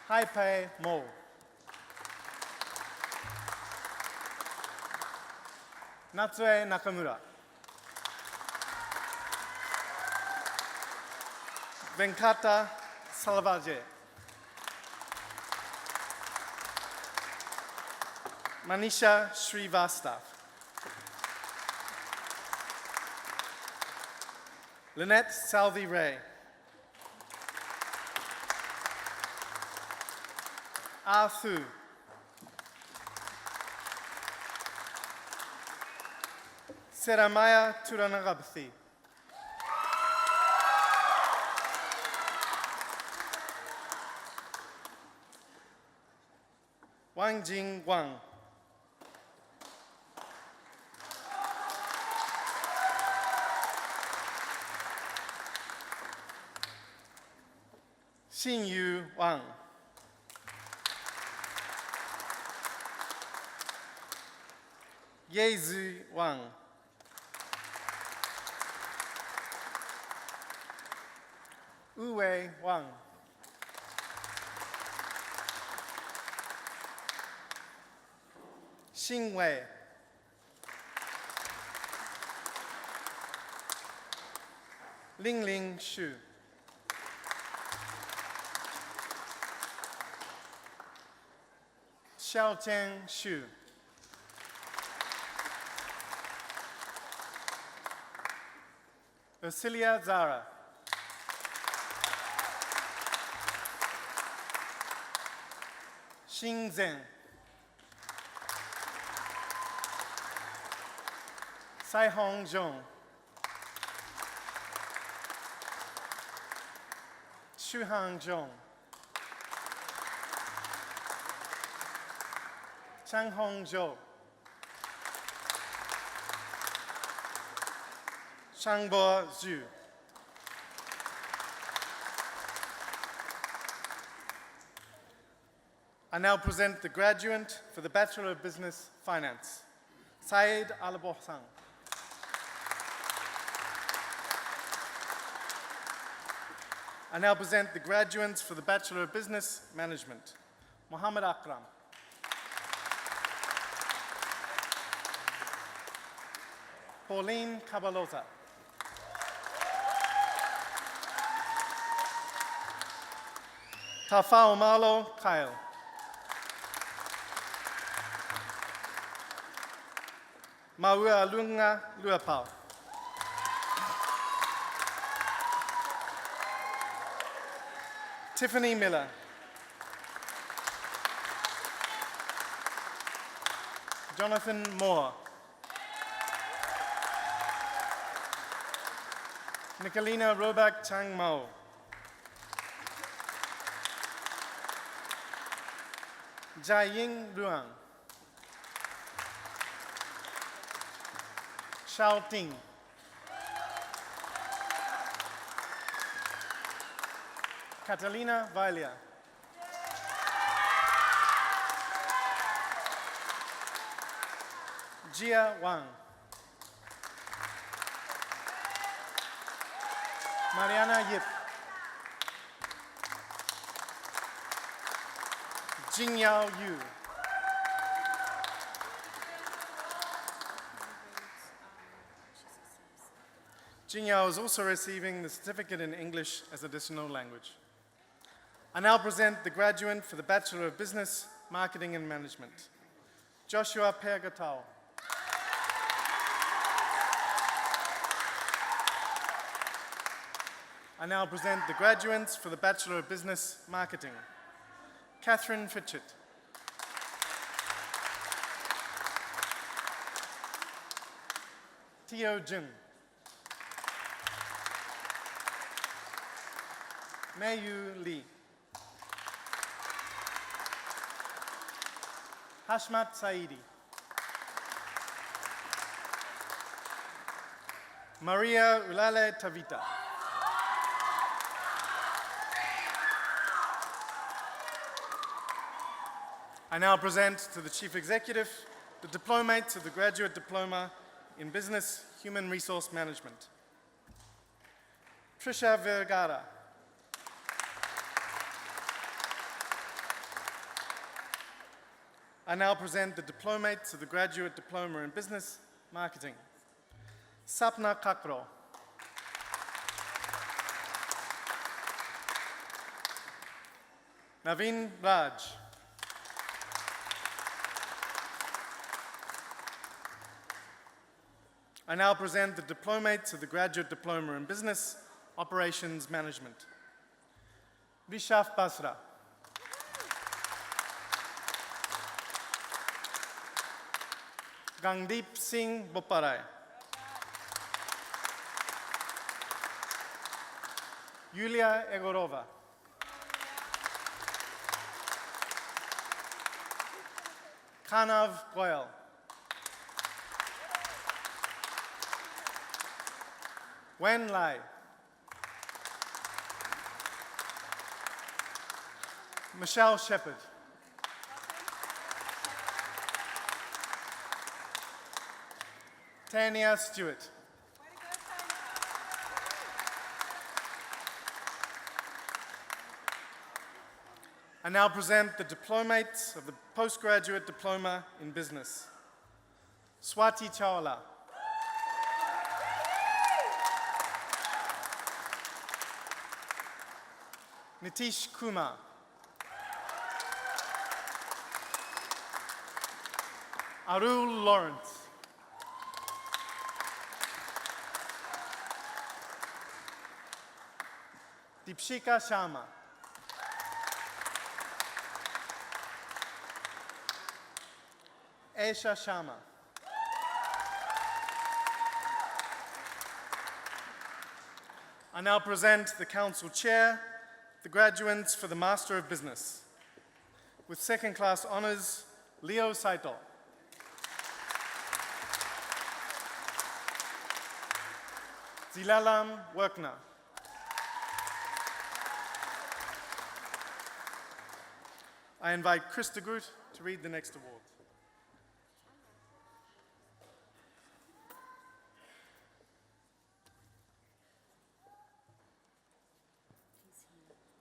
Haipei Mo. Natsue Nakamura. Venkata Salvaje. Manisha Srivastav. Lynette Salvi Ray. Arthur. Seramaya Turanagabathi. Wang Jing Wang. Xin Yu Wang. Yezu Wang. Uwei Wang. Xing Wei. Ling Ling Shu. Xiao Tian Shu. Ursula Zara. Xing Zhen. Sai Hong Zhong. Shu Hang Zhong. Chang Hong Zhou. Shangbo Zhu. I now present the graduate for the Bachelor of Business Finance, Saeed Alabohsang. I now present the graduates for the Bachelor of Business Management, Muhammad Akram. Pauline Cabalota. Tafao Malo Kyle. Maua Lunga Luapao. Tiffany Miller. Jonathan Moore. Nicolina Robak Chang Mao. Jiaying Luang. Shao Ting. Catalina Vailia. Jia Wang. Mariana Yip. Jingyao Yu. Jingyao is also receiving the certificate in English as additional language. I now present the graduate for the Bachelor of Business, Marketing and Management, Joshua Pergatao. I now present the graduates for the Bachelor of Business, Marketing, Catherine Fitchett. Teo Jin. Mayu Lee. Hashmat Saidi. Maria Ulale Tavita. I now present to the Chief Executive the diplomates of the Graduate Diploma in Business Human Resource Management. Trisha Vergara. I now present the diplomates of the Graduate Diploma in Business Marketing. Sapna Kakro. Naveen Raj. I now present the diplomates of the Graduate Diploma in Business Operations Management. Vishaf Basra. Gangdeep Singh Boparai. Yulia Egorova. Kanav Goyal. Wen Lai. Michelle Shepherd. Tanya Stewart. I now present the diplomates of the Postgraduate Diploma in Business. Swati Chawla. Nitish Kumar. Arul Lawrence. Deepshika Sharma. Aisha Sharma. I now present the Council Chair, the graduates for the Master of Business. With second class honours, Leo Saito. Zilalam Workner. I invite Chris de Groot to read the next award.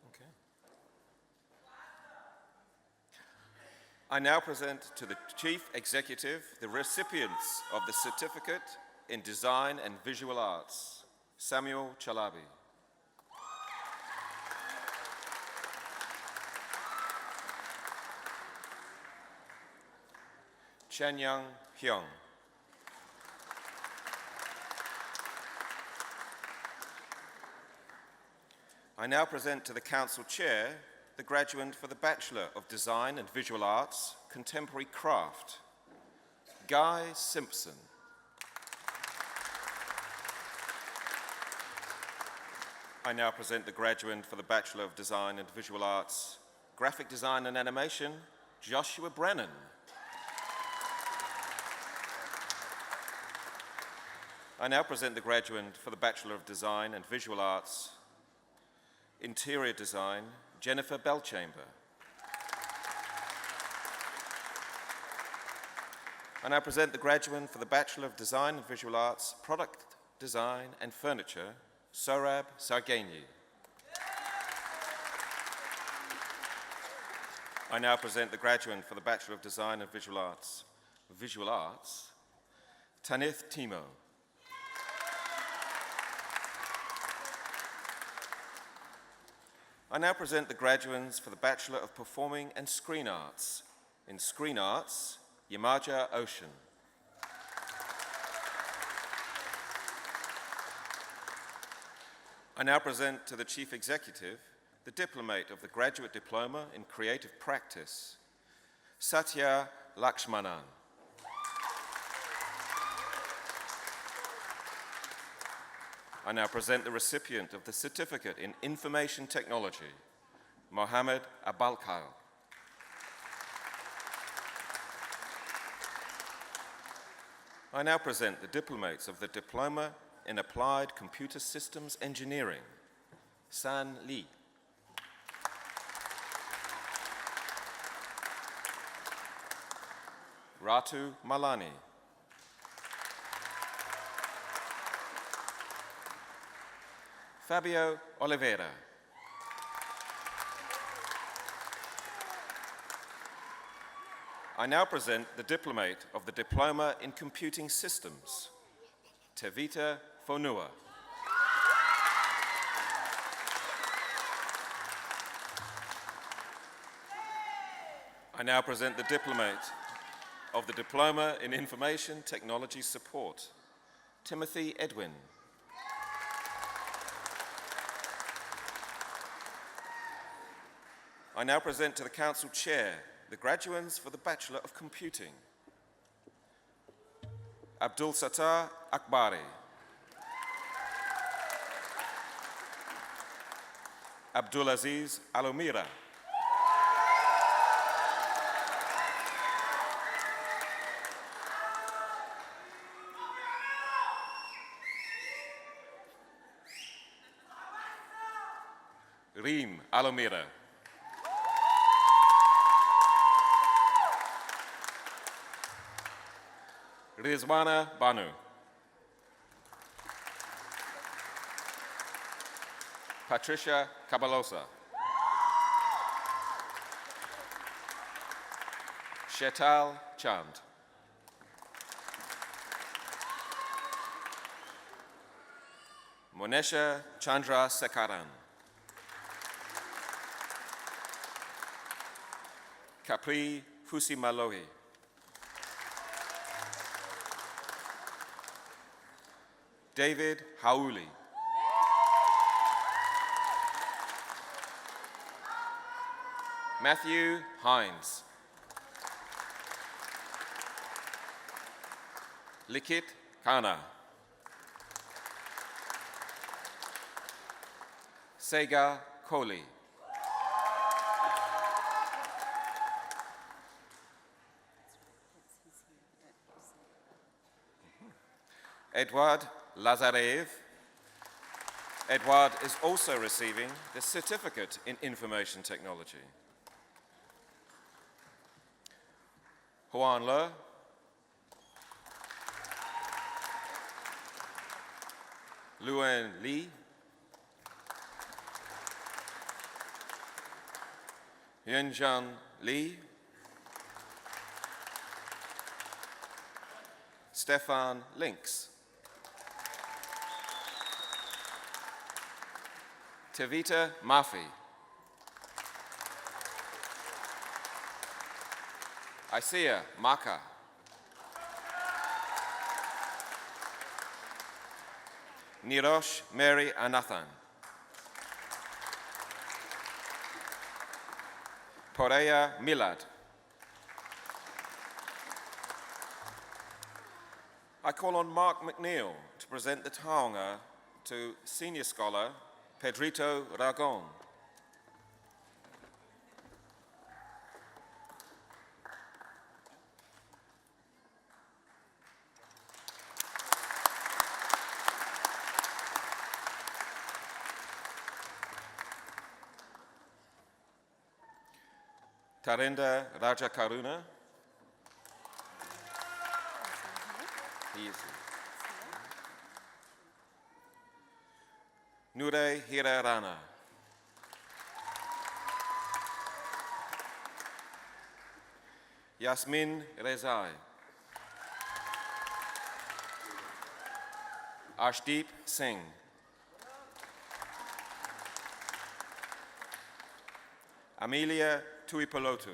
Okay. I now present to the Chief Executive the recipients of the Certificate in Design and Visual Arts, Samuel Chalabi. Chanyang Hyung. I now present to the Council Chair the graduate for the Bachelor of Design and Visual Arts, Contemporary Craft, Guy Simpson. I now present the graduate for the Bachelor of Design and Visual Arts, Graphic Design and Animation, Joshua Brennan. I now present the graduate for the Bachelor of Design and Visual Arts, Interior Design, Jennifer Belchamber. I now present the graduate for the Bachelor of Design and Visual Arts, Product Design and Furniture, Sorab Sargeni. I now present the graduate for the Bachelor of Design and Visual Arts, Tanith Timo. I now present the graduates for the Bachelor of Performing and Screen Arts. In Screen Arts, Yamaja Ocean. I now present to the Chief Executive the Diplomate of the Graduate Diploma in Creative Practice, Satya Lakshmanan. I now present the recipient of the Certificate in Information Technology, Mohammed Abalkal. I now present the diplomates of the Diploma in Applied Computer Systems Engineering, San Lee. Ratu Malani. Fabio Oliveira. I now present the diplomate of the Diploma in Computing Systems, Tevita Fonua. I now present the diplomate of the Diploma in Information Technology Support, Timothy Edwin. I now present to the Council Chair the graduands for the Bachelor of Computing. Abdul Sattar Akbari. Abdul Aziz Alomira. Reem Alomira. Rizwana Banu. Patricia Cabalosa. Shetal Chand. Monesha Chandra Sekaran. Capri Fusimalohi. David Hauli. Matthew Hines. Likit Kana. Sega Kohli. Edward Lazarev. Edward is also receiving the Certificate in Information Technology. Huan Le. Luan Li. Yunjian Li. Stefan Links. Tavita Mafi. Isaiah Maka. Nirosh Mary Anathan. Poreya Milad. I call on Mark McNeil to present the taonga to Senior Scholar Pedrito Ragon. Tarinda Raja Karuna. He is here. Nure Hirarana. Yasmin Rezai. Ashdeep Singh. Amelia Tuipolotu.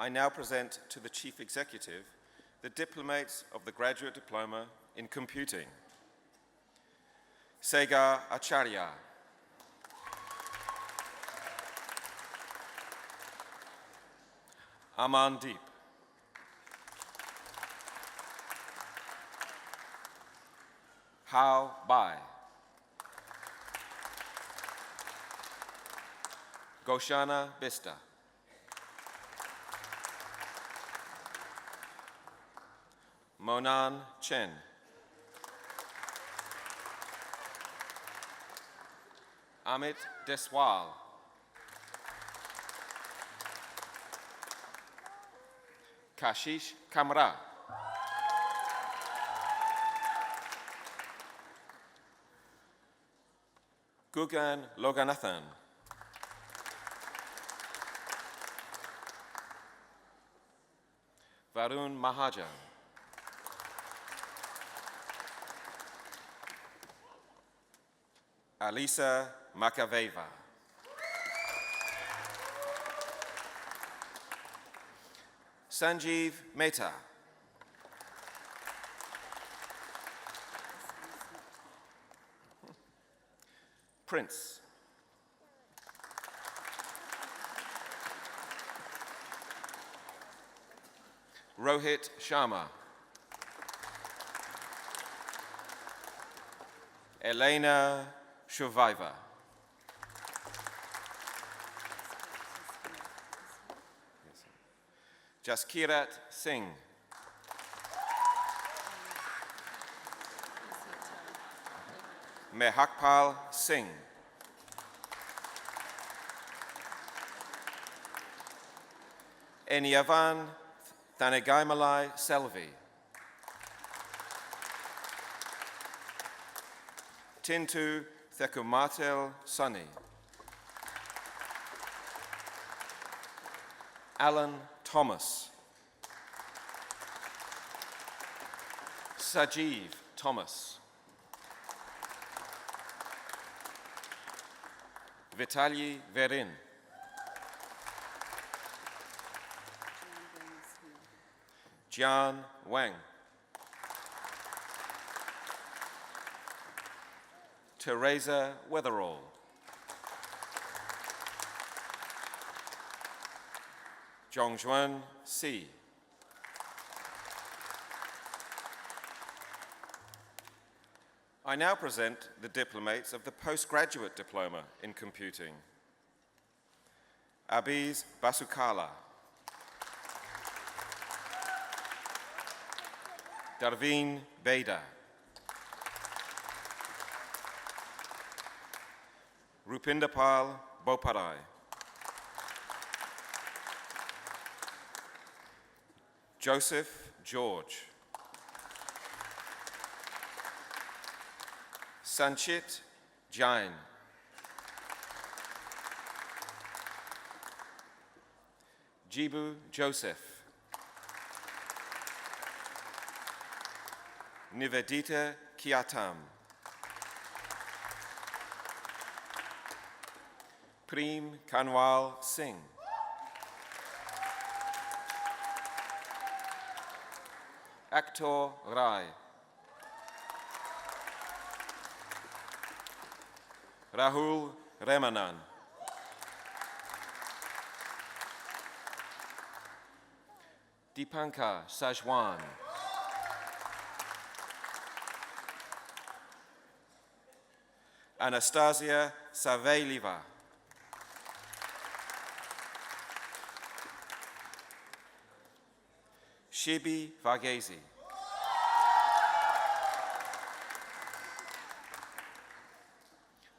I now present to the Chief Executive the diplomates of the Graduate Diploma in Computing. Sega Acharya. Aman Deep. Hao Bai. Goshana Bista. Monan Chen. Amit Deswal. Kashish Kamra. Gugan Loganathan. Varun Mahajan. Alisa Makaveva. Sanjeev Mehta. Prince. Rohit Sharma. Elena Shuvaiva. Jaskirat Singh. Mehakpal Singh. Eniavan Thanagaimalai Selvi. Tintu Thekumatel Sunny. Alan Thomas. Sajeev Thomas. Vitaly Verin. Jian Wang. Teresa Weatherall. Zhongjuan Si. I now present the diplomates of the postgraduate diploma in computing. Abiz Basukala. Darveen Beda. Rupindapal Boparai. Joseph George. Sanchit Jain. Jibu Joseph. Nivedita Kiatam. Prem Kanwal Singh. Actor Rai. Rahul Remanan. Deepanka Sajwan. Anastasia Saveliva. Shibi Varghese.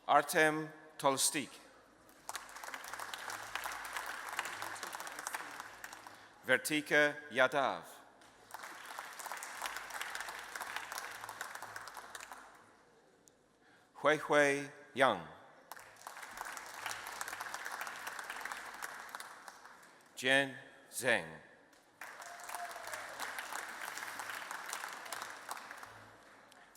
Artem Tolstik. Vertika Yadav. Hui Yang. Jen Zheng.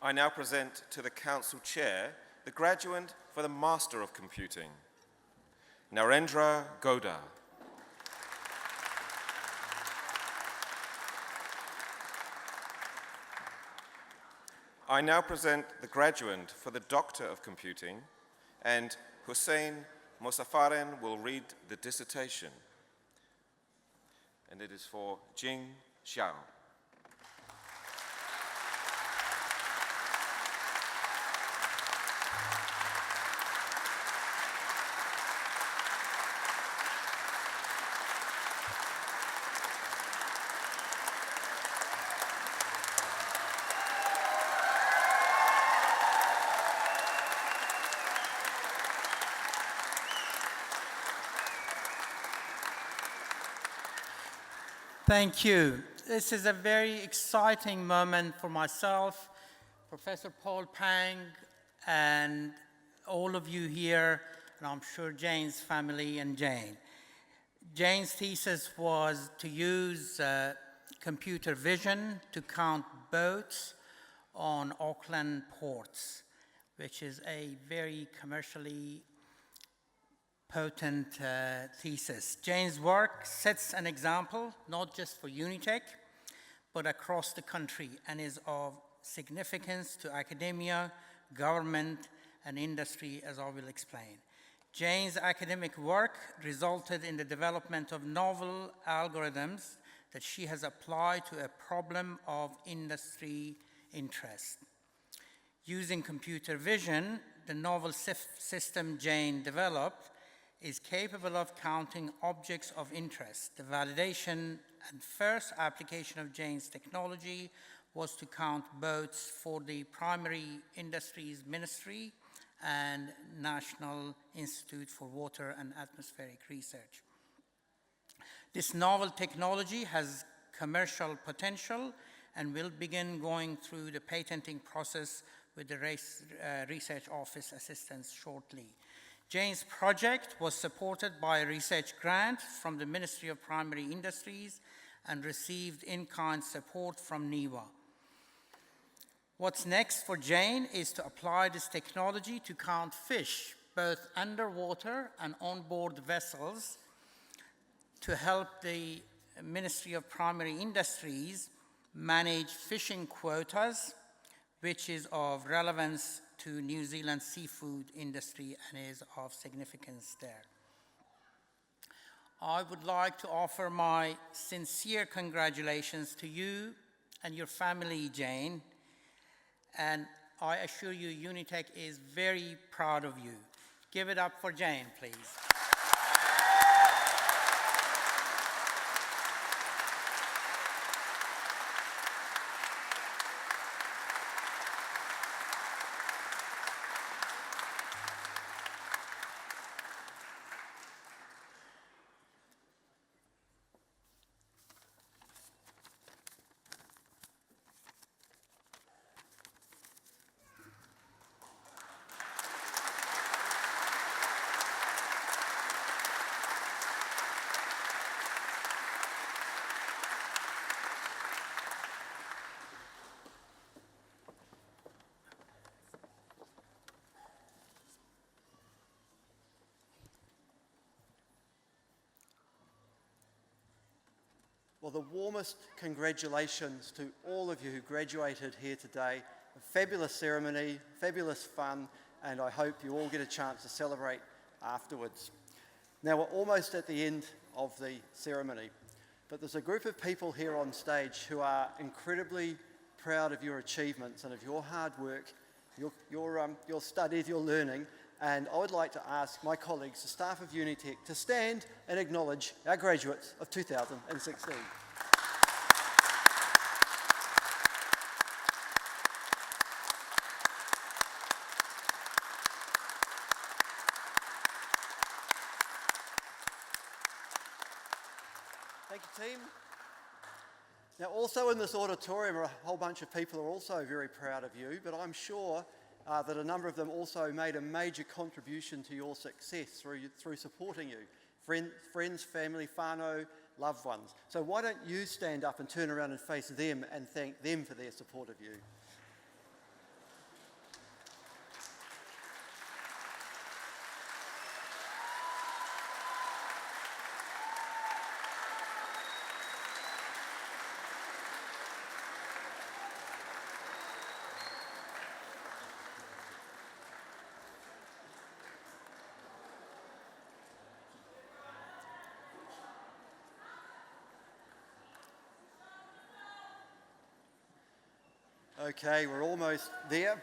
I now present to the Council Chair the graduate for the Master of Computing, Narendra Goda. I now present the graduate for the Doctor of Computing, and Hussein Mosafaren will read the dissertation. And it is for Jing Xiao. Thank you. This is a very exciting moment for myself, Professor Paul Pang, and all of you here, and I'm sure Jane's family and Jane. Jane's thesis was to use computer vision to count boats on Auckland ports, which is a very commercially potent thesis. Jane's work sets an example, not just for Unitec, but across the country, and is of significance to academia, government, and industry, as I will explain. Jane's academic work resulted in the development of novel algorithms that she has applied to a problem of industry interest. Using computer vision, the novel system Jane developed is capable of counting objects of interest. The validation and first application of Jane's technology was to count boats for the Primary Industries Ministry and National Institute for Water and Atmospheric Research. This novel technology has commercial potential and will begin going through the patenting process with the Research Office assistance shortly. Jane's project was supported by a research grant from the Ministry of Primary Industries and received in-kind support from NIWA. What's next for Jane is to apply this technology to count fish, both underwater and onboard vessels, to help the Ministry of Primary Industries manage fishing quotas, which is of relevance to New Zealand's seafood industry and is of significance there. I would like to offer my sincere congratulations to you and your family, Jane, and I assure you Unitec is very proud of you. Give it up for Jane, please. Well, the warmest congratulations to all of you who graduated here today. A fabulous ceremony, fabulous fun, and I hope you all get a chance to celebrate afterwards. Now, we're almost at the end of the ceremony, but there's a group of people here on stage who are incredibly proud of your achievements and of your hard work, your studies, your learning, and I would like to ask my colleagues, the staff of Unitec, to stand and acknowledge our graduates of 2016. Thank you, team. Now, also in this auditorium are a whole bunch of people who are also very proud of you, but I'm sure that a number of them also made a major contribution to your success through supporting you. Friends, family, whānau, loved ones. So why don't you stand up and turn around and face them and thank them for their support of you. Okay, we're almost there.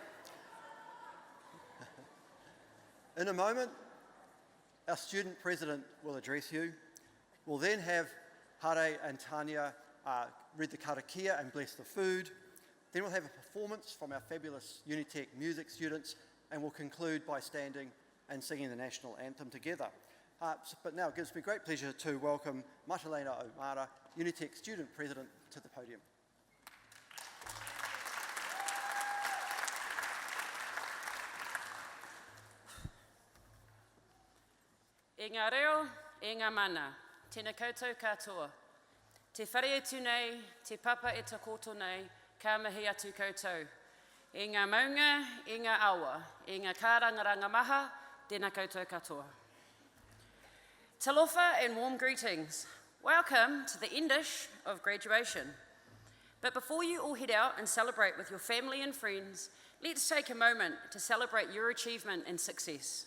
In a moment, our student president will address you. We'll then have Hare and Tanya read the karakia and bless the food. Then we'll have a performance from our fabulous Unitec music students, and we'll conclude by standing and singing the national anthem together. But now it gives me great pleasure to welcome Matalena O'Mara, Unitec student president, to the podium. E ngā reo, e ngā mana, tēnā koutou katoa. Te whare atu nei, te papa e takoto nei, ka mihi atu koutou. E ngā maunga, e ngā awa, e ngā kārangaranga maha, tēnā koutou katoa. Talofa and warm greetings. Welcome to the endish of graduation. But before you all head out and celebrate with your family and friends, let's take a moment to celebrate your achievement and success.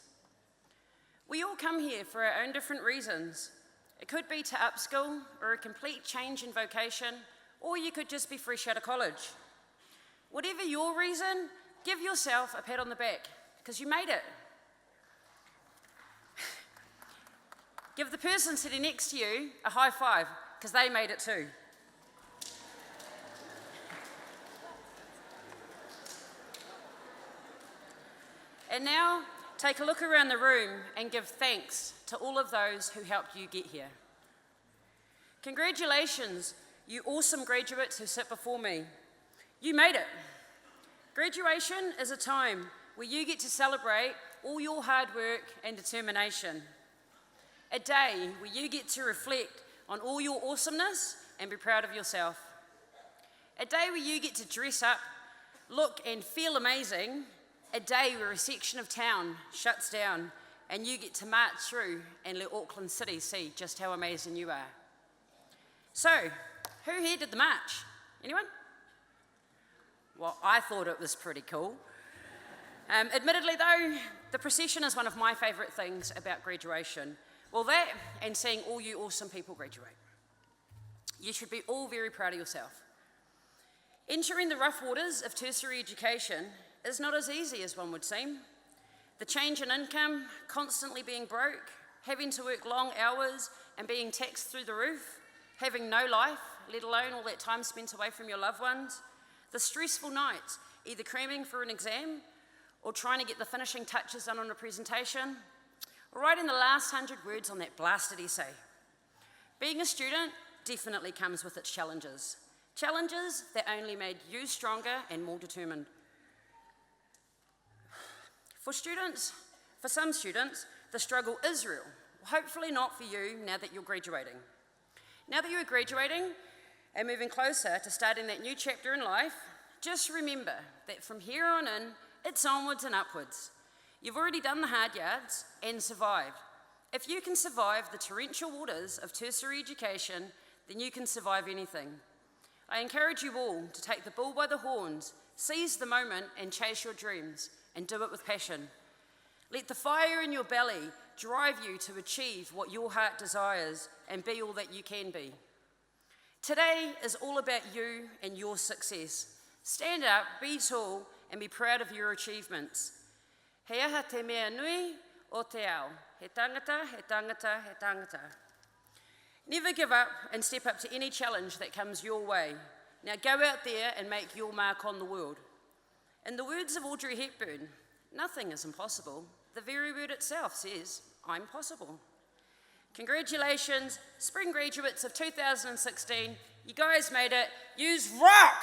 We all come here for our own different reasons. It could be to upskill or a complete change in vocation, or you could just be fresh out of college. Whatever your reason, give yourself a pat on the back, because you made it. Give the person sitting next to you a high five, because they made it too. And now, take a look around the room and give thanks to all of those who helped you get here. Congratulations, you awesome graduates who sit before me. You made it. Graduation is a time where you get to celebrate all your hard work and determination. A day where you get to reflect on all your awesomeness and be proud of yourself. A day where you get to dress up, look and feel amazing. A day where a section of town shuts down and you get to march through and let Auckland City see just how amazing you are. So, who here did the march? Anyone? Well, I thought it was pretty cool. Admittedly though, the procession is one of my favourite things about graduation. Well, that and seeing all you awesome people graduate. You should be all very proud of yourself. Entering the rough waters of tertiary education is not as easy as one would seem. The change in income, constantly being broke, having to work long hours and being taxed through the roof, having no life, let alone all that time spent away from your loved ones, the stressful nights, either cramming for an exam or trying to get the finishing touches done on a presentation, or writing the last 100 words on that blasted essay. Being a student definitely comes with its challenges. Challenges that only made you stronger and more determined. For some students, the struggle is real. Hopefully not for you now that you're graduating. Now that you're graduating and moving closer to starting that new chapter in life, just remember that from here on in, it's onwards and upwards. You've already done the hard yards and survived. If you can survive the torrential waters of tertiary education, then you can survive anything. I encourage you all to take the bull by the horns, seize the moment and chase your dreams, and do it with passion. Let the fire in your belly drive you to achieve what your heart desires and be all that you can be. Today is all about you and your success. Stand up, be tall, and be proud of your achievements. He aha te mea nui o te ao. He tangata, he tangata, he tangata. Never give up and step up to any challenge that comes your way. Now go out there and make your mark on the world. In the words of Audrey Hepburn, nothing is impossible. The very word itself says, I'm possible. Congratulations, spring graduates of 2016. You guys made it. Yous rock!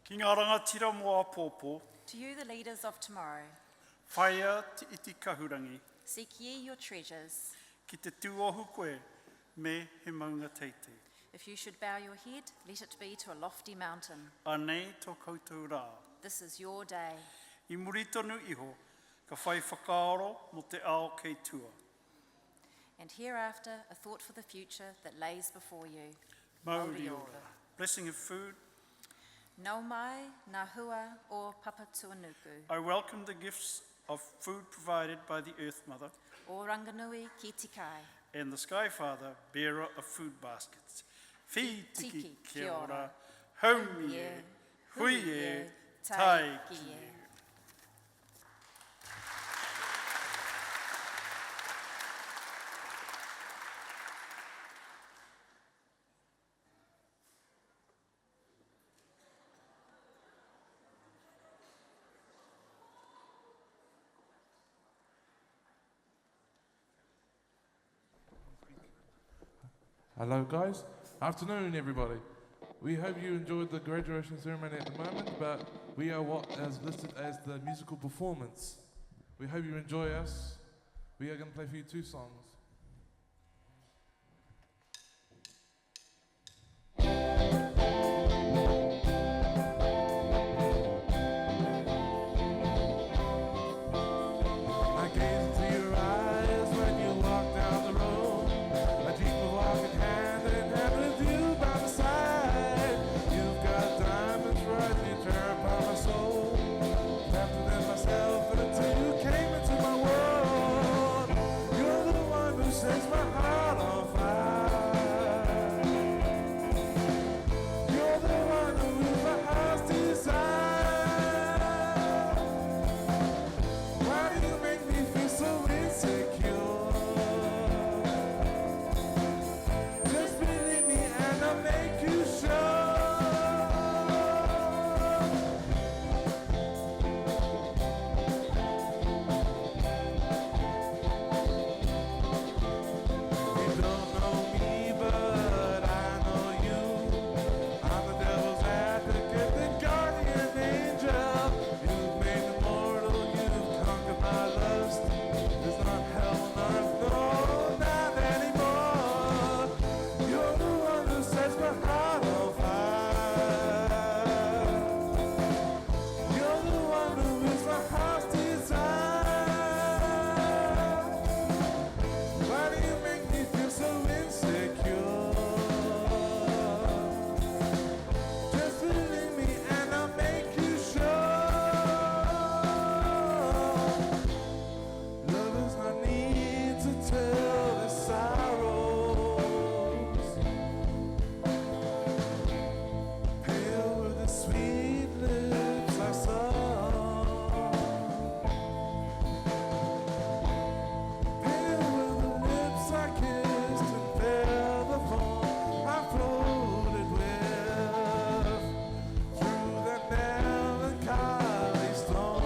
Ki ngā rangatira moa pōpō, To you, the leaders of tomorrow, whaia te iti kahurangi, seek ye your treasures. ki te tūohu koe, me he maunga teitei. If you should bow your head, let it be to a lofty mountain. Anei tō koutou rā. This is your day. I muri tonu iho, ka whai whakaaro mo te ao kei tua. And hereafter, a thought for the future that lays before you. Mauri ora. Blessing of food. Nau mai, ngā hua o Papa Tuanuku. I welcome the gifts of food provided by the Earth Mother O Ranganui ki tikai. and the Sky Father, bearer of food baskets. Fi tiki kia ora, haumi e, hui e, tai ki e. Hello guys, afternoon everybody. We hope you enjoyed the graduation ceremony at the moment, but we are what is listed as the musical performance. We hope you enjoy us. We are going to play for you 2 songs. I gaze into your eyes when you walk down the road. A dream of walking hand in hand with you by my side. You've got diamonds rising, turn upon my soul. Trapped within myself until you came into my world. You're the one who sets my heart on fire. You're the one who is my heart's desire. Why do you make me feel so insecure? Just believe me and I'll make you sure. You don't know me, but I know you. I'm the devil's advocate, the guardian angel. You've made me mortal, you've conquered my lust. There's not hell on earth, no, not anymore. You're the one who sets my heart on fire. You're the one who is my heart's desire. Why do you make me feel so insecure? Just believe me and I'll make you sure. Love does not need to tell the sorrows. Pale with the sweet lips I saw. Pale with the lips I kissed and felt the foam I floated with through the melancholy storm.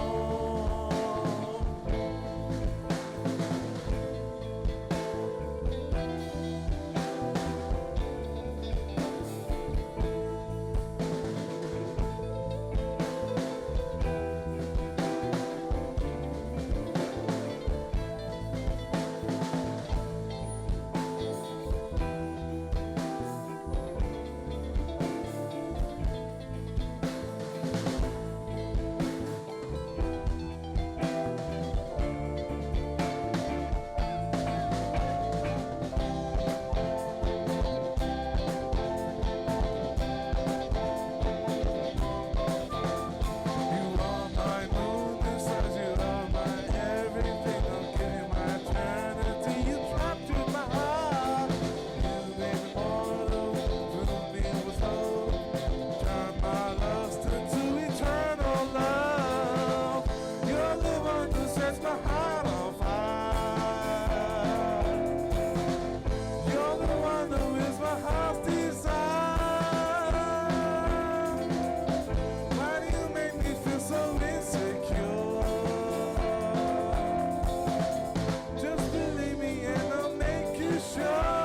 You are my moon, this says you are my everything. I'll give you my eternity. You trapped in my heart. You made me mortal, filled me with hope. Turned my lust into eternal love. You're the one who sets my heart on fire. You're the one who is my heart's desire. Why do you make me feel so insecure? Just believe me and I'll make you sure.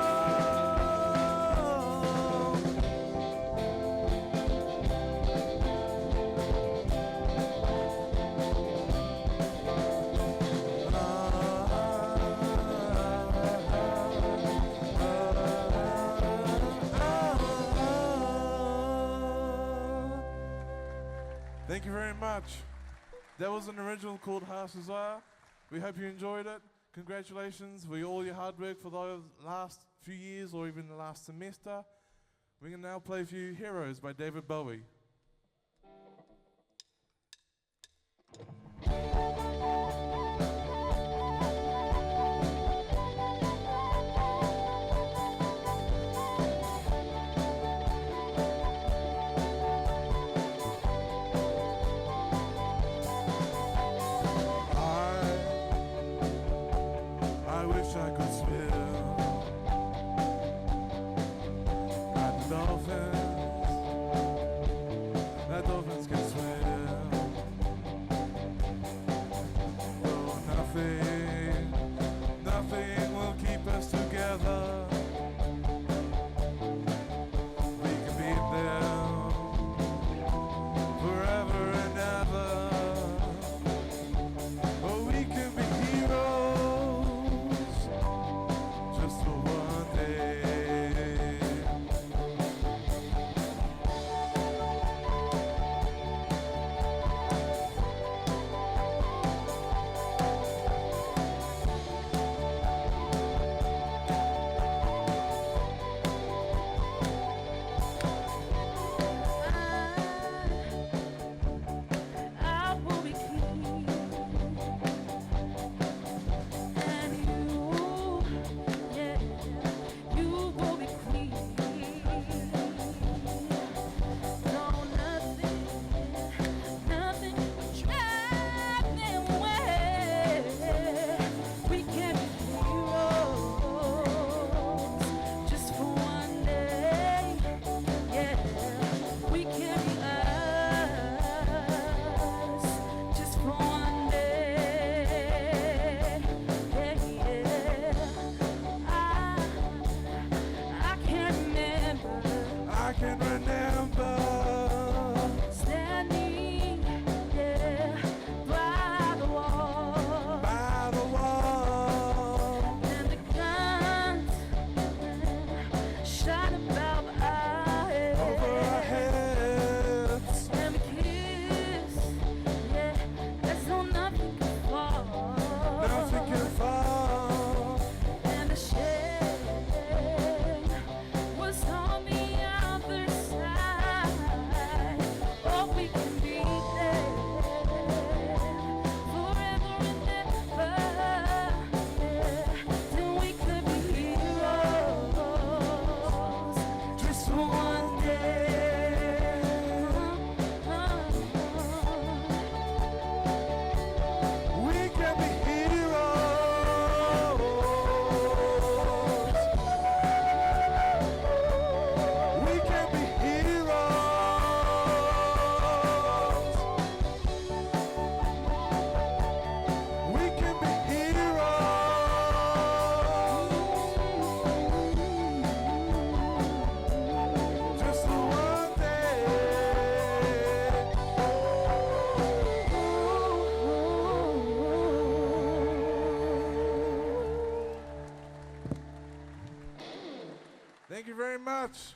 Thank you very much. That was an original called Heart's Desire. We hope you enjoyed it. Congratulations for all your hard work for the last few years or even the last semester. We're going to now play for you Heroes by David Bowie. I wish I could swim like the dolphins. Like dolphins can swim. Though nothing will keep us together. Thank you very much.